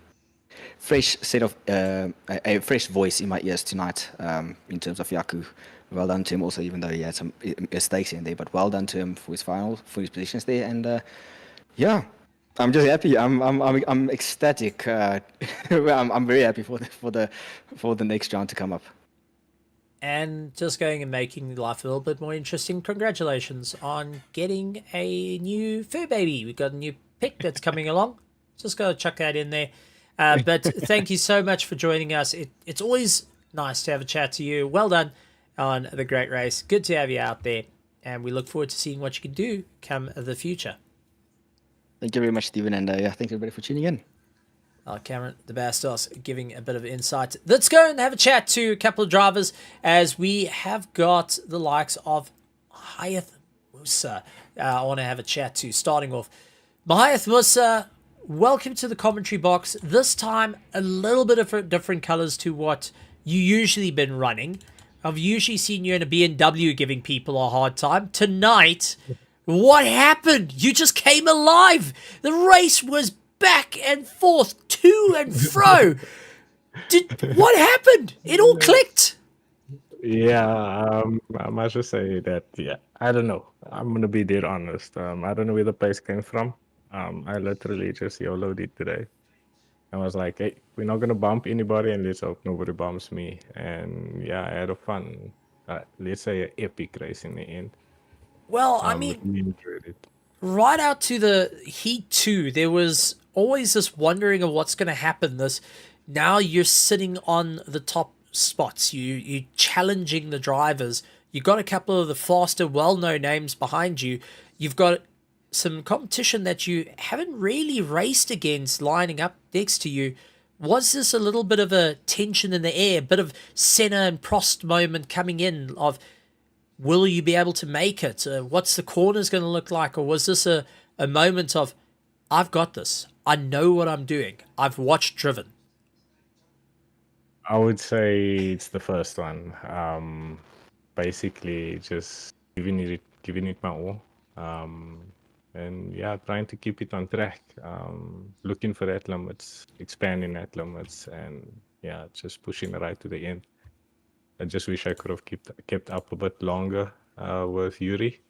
fresh set of a fresh voice in my ears tonight in terms of Yaku. Well done to him also, even though he had some mistakes in there, but well done to him for his positions there. And yeah, I'm just happy. I'm ecstatic. I'm very happy for the next round to come up. And just going and making life a little bit more interesting. Congratulations on getting a new fur baby. We've got a new pick that's coming along. Just got to chuck that in there. But thank you so much for joining us. It's always nice to have a chat to you. Well done on the great race. Good to have you out there. And we look forward to seeing what you can do come the future. Thank you very much, Stephen. And yeah, thank you everybody for tuning in. Cameron the Bastos giving a bit of insight. Let's go and have a chat to a couple of drivers as we have got the likes of Mahayath Musa. I want to have a chat to. Starting off, Mahayath Musa, welcome to the commentary box. This time, a little bit of different colors to what you usually been running. I've usually seen you in a BMW giving people a hard time. Tonight, what happened? You just came alive. The race was back and forth, to and fro. What happened? It all clicked. Yeah, I must just say that, yeah, I don't know. I'm going to be dead honest. I don't know where the pace came from. I literally just YOLO'd it today. I was like, hey, we're not going to bump anybody, and let's hope nobody bumps me. And yeah, I had a fun, let's say an epic race in the end. Well, I mean, right out to the Heat 2, there was always this wondering of what's going to happen. Now you're sitting on the top spots. You're challenging the drivers. You've got a couple of the faster, well-known names behind you. You've got some competition that you haven't really raced against lining up next to you. Was this a little bit of a tension in the air, a bit of Senna and Prost moment coming in of, will you be able to make it? What's the corners going to look like? Or was this a moment of, I've got this. I know what I'm doing. I've watched Driven. I would say it's the first one. Basically, just giving it my all. And yeah, trying to keep it on track. Looking for that limits, expanding that limits, and yeah, just pushing it right to the end. I just wish I could have kept up a bit longer with Yuri.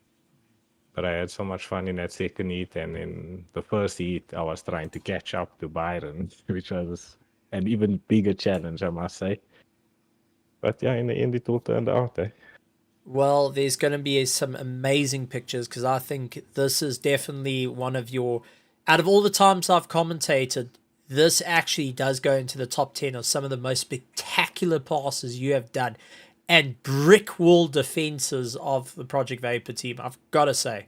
But I had so much fun in that second heat, and in the first heat, I was trying to catch up to Byron, which was an even bigger challenge, I must say. But yeah, in the end, it all turned out. Well, there's going to be some amazing pictures because I think this is definitely one of your, out of all the times I've commentated, this actually does go into the top 10 of some of the most spectacular passes you have done and brick wall defenses of the Project Vapor team. I've got to say,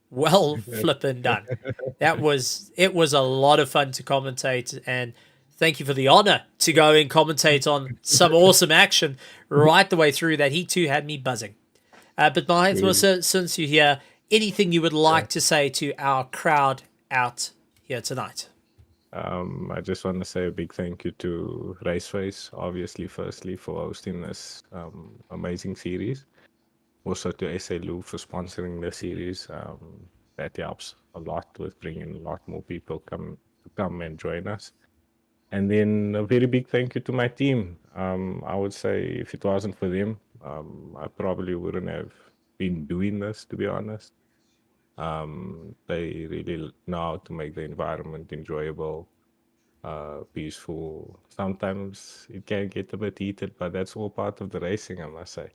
well flippin' done. It was a lot of fun to commentate, and thank you for the honor to go and commentate on some awesome action right the way through that. He too had me buzzing. But Mahith, since you're here, anything you would like to say to our crowd out here tonight? I just want to say a big thank you to RaceFace, obviously, firstly, for hosting this amazing series. Also to SA Lube for sponsoring the series. That helps a lot with bringing a lot more people to come and join us. And then a very big thank you to my team. I would say if it wasn't for them, I probably wouldn't have been doing this, to be honest. They really know how to make the environment enjoyable, peaceful. Sometimes it can get a bit heated, but that's all part of the racing, I must say.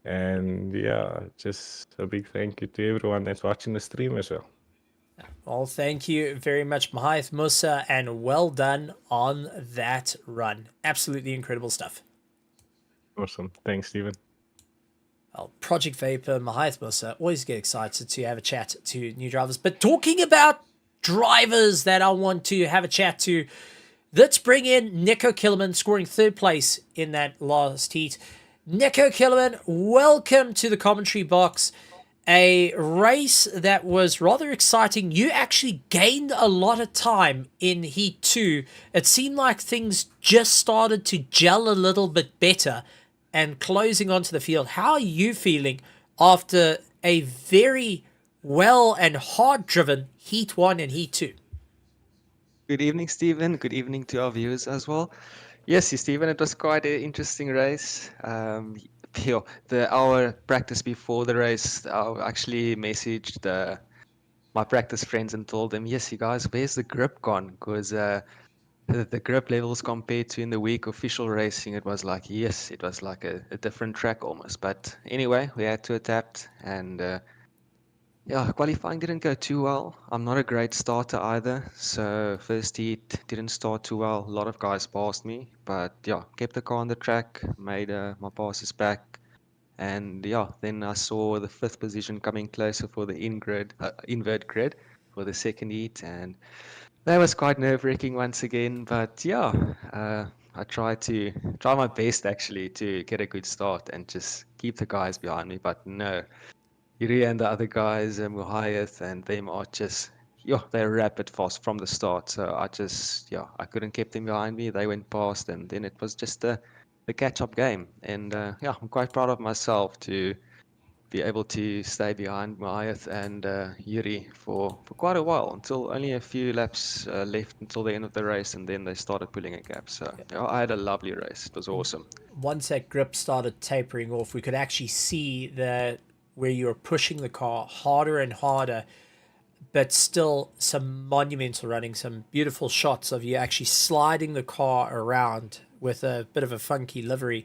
And yeah, just a big thank you to everyone that's watching the stream as well. Well, thank you very much, Mahith Musa, and well done on that run. Absolutely incredible stuff. Awesome. Thanks, Stephen. Well, Project Vapor, Mahith Musa, always get excited to have a chat to new drivers. But talking about drivers that I want to have a chat to, let's bring in Nico Killerman, scoring third place in that last heat. Nico Killerman, welcome to the commentary box. A race that was rather exciting. You actually gained a lot of time in Heat 2. It seemed like things just started to gel a little bit better and closing onto the field. How are you feeling after a very well and hard-driven Heat 1 and Heat 2? Good evening, Stephen. Good evening to our viewers as well. Yes, Stephen, it was quite an interesting race. Our practice before the race, I actually messaged my practice friends and told them, yes, you guys, where's the grip gone? Because the grip levels compared to in the week official racing, it was like, yes, it was like a different track almost. But anyway, we had to adapt, and yeah, qualifying didn't go too well. I'm not a great starter either, so first heat didn't start too well. A lot of guys passed me, but yeah, kept the car on the track, made my passes back, and yeah, then I saw the 5th position coming closer for the invert grid for the second heat, and that was quite nerve-wracking once again. But yeah, I tried my best actually to get a good start and just keep the guys behind me, but no. Yuri and the other guys, Muhayyith and them are just, they're rapid fast from the start. So I couldn't keep them behind me. They went past, and then it was just the catch-up game. And I'm quite proud of myself to be able to stay behind Muhayyith and Yuri for quite a while, until only a few laps left until the end of the race, and then they started pulling a gap. So I had a lovely race. It was awesome. Once that grip started tapering off, we could actually see that where you were pushing the car harder and harder, but still some monumental running, some beautiful shots of you actually sliding the car around with a bit of a funky livery.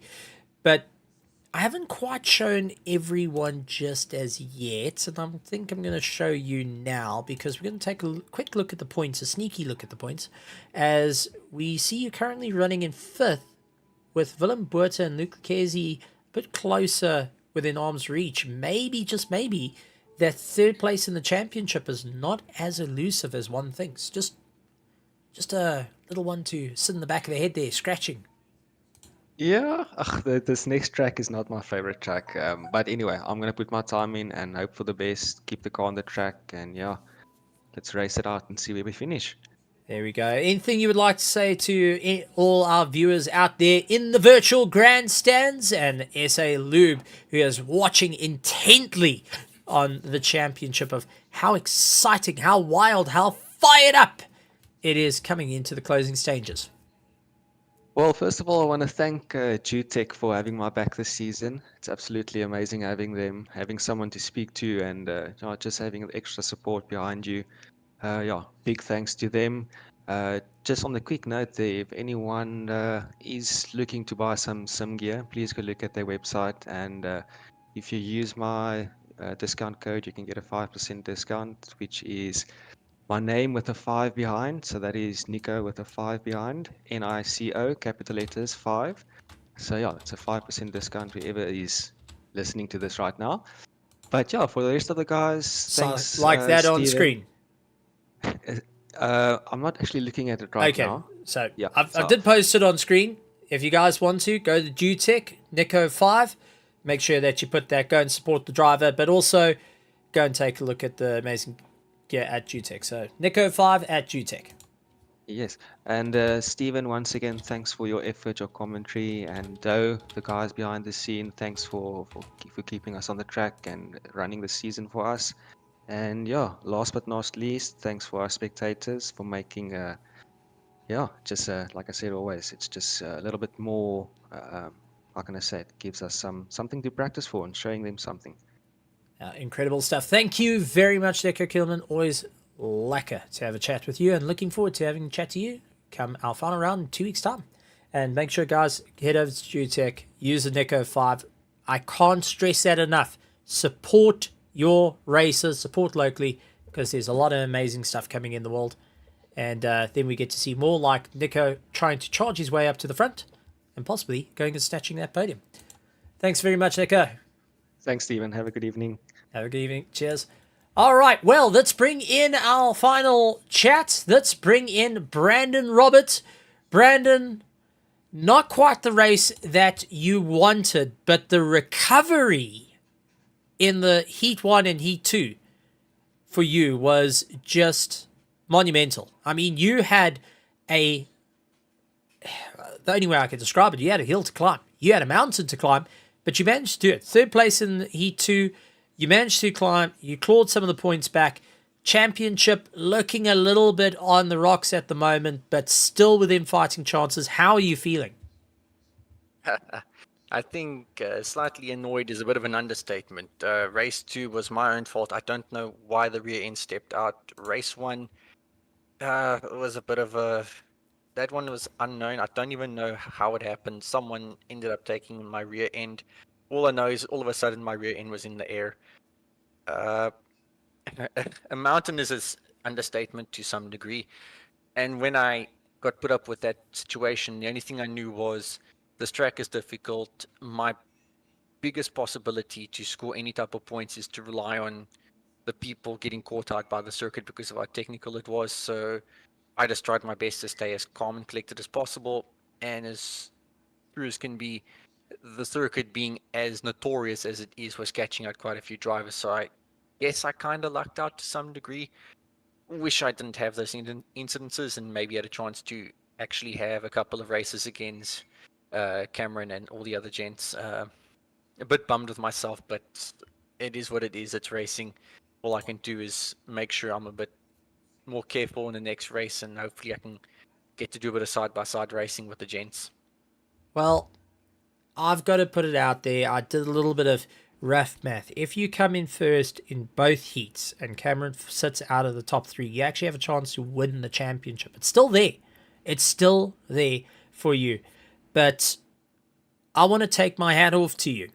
But I haven't quite shown everyone just as yet, and I think I'm going to show you now, because we're going to take a quick look at the points, a sneaky look at the points, as we see you currently running in 5th with Willem Botha and Luke Kezi a bit closer within arm's reach. Maybe, just maybe, that 3rd place in the championship is not as elusive as one thinks. Just a little one to sit in the back of the head there, scratching. Yeah, this next track is not my favorite track. But anyway, I'm going to put my time in and hope for the best, keep the car on the track, and yeah, let's race it out and see where we finish. There we go. Anything you would like to say to all our viewers out there in the virtual grandstands and SA Lube, who is watching intently on the championship, of how exciting, how wild, how fired up it is coming into the closing stages? Well, first of all, I want to thank Jutech for having my back this season. It's absolutely amazing having them, having someone to speak to, and just having extra support behind you. Big thanks to them. Just on the quick note there, if anyone is looking to buy some sim gear, please go look at their website, and if you use my discount code, you can get a 5% discount, which is my name with a 5 behind. So that is Nico with a 5 behind, NICO, capital letters 5. So yeah, it's a 5% discount whoever is listening to this right now. But yeah, for the rest of the guys, thanks. So, like that on Steven. screen. I'm not actually looking at it right now. So Yeah, I did post it on screen. If you guys want to, go to Jutech, Nico 5. Make sure that you put that, go and support the driver, but also go and take a look at the amazing gear at Jutech. So Nico 5 at Jutech. Yes, and Steven, once again, thanks for your effort, your commentary, and the guys behind the scene, thanks for keeping us on the track and running the season for us. And yeah, last but not least, thanks for our spectators for making like I said always, it's just a little bit more. How can I say it? Gives us something to practice for and showing them something. Incredible stuff. Thank you very much, Nico Kielman. Always lekker to have a chat with you, and looking forward to having a chat to you come our final round in 2 weeks' time. And make sure, guys, head over to Jutech, use the Nico 5. I can't stress that enough. Support your racers, support locally, because there's a lot of amazing stuff coming in the world. And then we get to see more like Nico trying to charge his way up to the front and possibly going and snatching that podium. Thanks very much, Nico. Thanks, Stephen. Have a good evening. Have a good evening. Cheers. All right, well, let's bring in our final chat. Let's bring in Brandon Roberts. Brandon, not quite the race that you wanted, but the recovery in the Heat 1 and Heat 2 for you was just monumental. I mean, you had the only way I can describe it, you had a hill to climb. You had a mountain to climb, but you managed to do it. 3rd place in the Heat 2. You managed to climb. You clawed some of the points back. Championship looking a little bit on the rocks at the moment, but still within fighting chances. How are you feeling? I think slightly annoyed is a bit of an understatement. Race 2 was my own fault. I don't know why the rear end stepped out. Race 1 was a bit of a... That one was unknown. I don't even know how it happened. Someone ended up taking my rear end. All I know is all of a sudden my rear end was in the air. A mountain is an understatement to some degree. And when I got put up with that situation, the only thing I knew was this track is difficult. My biggest possibility to score any type of points is to rely on the people getting caught out by the circuit because of how technical it was. So I just tried my best to stay as calm and collected as possible, and as true as can be, the circuit being as notorious as it is was catching out quite a few drivers. So I guess I kind of lucked out to some degree. Wish I didn't have those incidences and maybe had a chance to actually have a couple of races against Cameron and all the other gents. A bit bummed with myself, but it is what it is. It's racing. All I can do is make sure I'm a bit more careful in the next race, and hopefully I can get to do a bit of side-by-side racing with the gents. Well, I've got to put it out there. I did a little bit of rough math. If you come in first in both heats and Cameron sits out of the top 3, you actually have a chance to win the championship. It's still there. It's still there for you. But I want to take my hat off to you.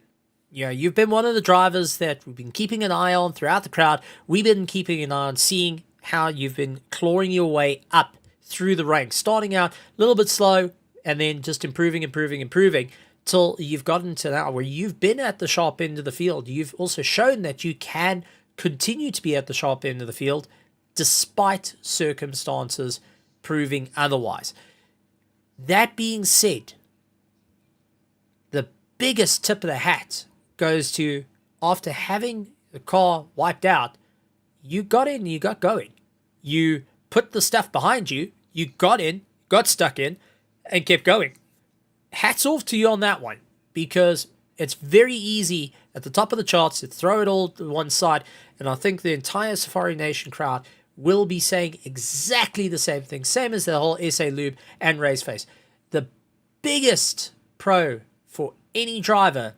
You know, you've been one of the drivers that we've been keeping an eye on throughout the crowd. We've been keeping an eye on seeing how you've been clawing your way up through the ranks, starting out a little bit slow and then just improving till you've gotten to now where you've been at the sharp end of the field. You've also shown that you can continue to be at the sharp end of the field despite circumstances proving otherwise. That being said, the biggest tip of the hat goes to, after having the car wiped out, you got in, you got going. You put the stuff behind you, You got in, got stuck in, and kept going. Hats off to you on that one, because it's very easy at the top of the charts to throw it all to one side, and I think the entire Safari Nation crowd will be saying exactly the same thing, same as the whole SA Lube and RaceFace. The biggest pro for any driver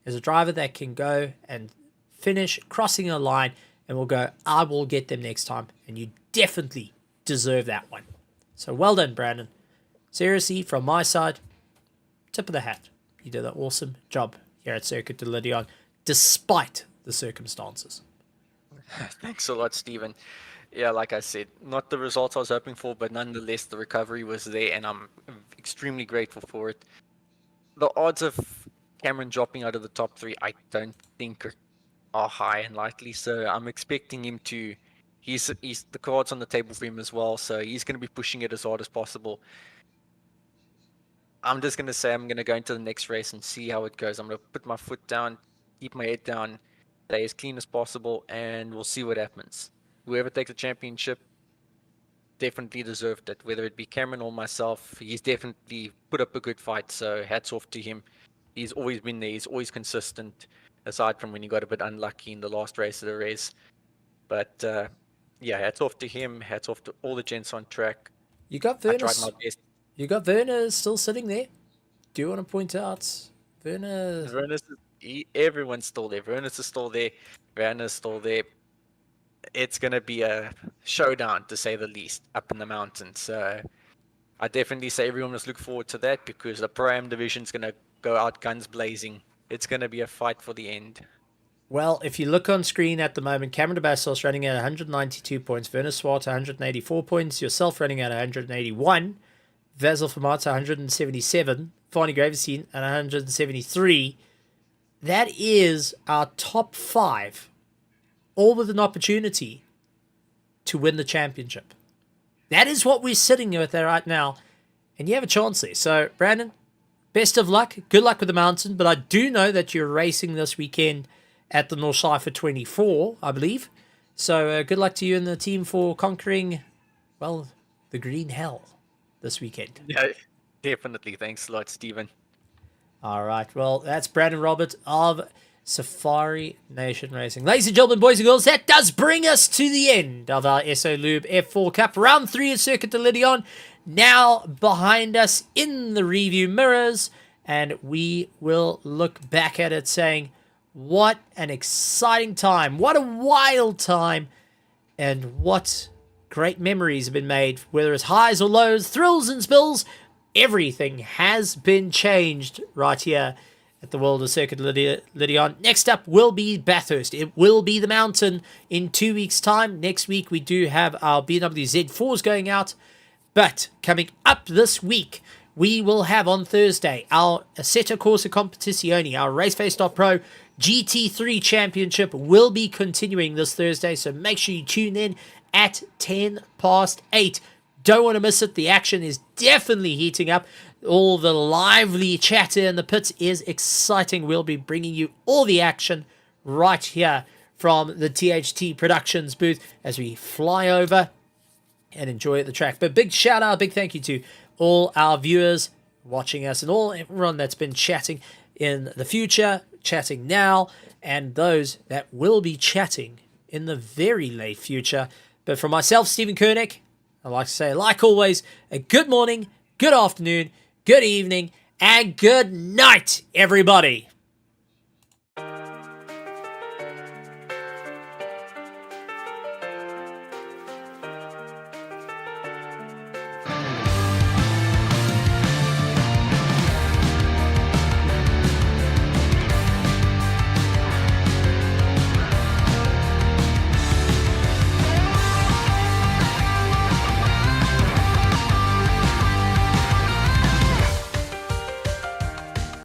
is a driver that can go and finish crossing a line and will go, I will get them next time, and you definitely deserve that one. So well done, Brandon. Seriously, from my side, tip of the hat. You did an awesome job here at Circuit de Lédenon, despite the circumstances. Thanks a lot, Stephen. Yeah, like I said, not the results I was hoping for, but nonetheless, the recovery was there, and I'm extremely grateful for it. The odds of Cameron dropping out of the top 3, I don't think are high and likely, so I'm expecting him to... He's the cards on the table for him as well, so he's going to be pushing it as hard as possible. I'm just going to say I'm going to go into the next race and see how it goes. I'm going to put my foot down, keep my head down, stay as clean as possible, and we'll see what happens. Whoever takes the championship definitely deserved it, whether it be Cameron or myself. He's definitely put up a good fight, so hats off to him. He's always been there. He's always consistent, aside from when he got a bit unlucky in the last race of the race. But yeah, hats off to him. Hats off to all the gents on track. You got I tried Werner. my best. You got Werner still sitting there. Do you want to point out Werner? Everyone's still there. Werner's is still there. Werner's still there. It's going to be a showdown, to say the least, up in the mountains. So I definitely say everyone must look forward to that, because the Pro-Am division's going to go out guns blazing. It's going to be a fight for the end. Well, if you look on screen at the moment, Cameron de Bastos running at 192 points, Werner Swart 184 points, yourself running at 181, Vasil Famata 177, Fani Gravestein at 173. That is our top 5, all with an opportunity to win the championship. That is what we're sitting with there right now, and you have a chance there. So, Brandon, best of luck. Good luck with the mountain, but I do know that you're racing this weekend at the North Cypher 24, I believe. So, good luck to you and the team for conquering, well, the green hell this weekend. Yeah, definitely. Thanks a lot, Stephen. All right. Well, that's Brandon Roberts of Safari Nation Racing. Ladies and gentlemen, boys and girls, that does bring us to the end of our SA Lube F4 Cup. Round 3 of Circuit de Lédenon now behind us in the review mirrors, and we will look back at it saying, what an exciting time, what a wild time, and what great memories have been made, whether it's highs or lows, thrills and spills. Everything has been changed right here at the world of Circuit de Lédenon. Next up will be Bathurst. It will be the mountain in 2 weeks' time. Next week, we do have our BMW Z4s going out. But coming up this week, we will have on Thursday our Assetto Corsa Competizione, our RaceFace.Pro GT3 Championship will be continuing this Thursday. So make sure you tune in at 8:10. Don't want to miss it. The action is definitely heating up. All the lively chatter in the pits is exciting. We'll be bringing you all the action right here from the THT Productions booth as we fly over and enjoy the track. But big shout out, big thank you to all our viewers watching us and everyone that's been chatting in the future, chatting now, and those that will be chatting in the very late future. But for myself, Stephen Koenig, I'd like to say, like always, a good morning, good afternoon, good evening, and good night, everybody.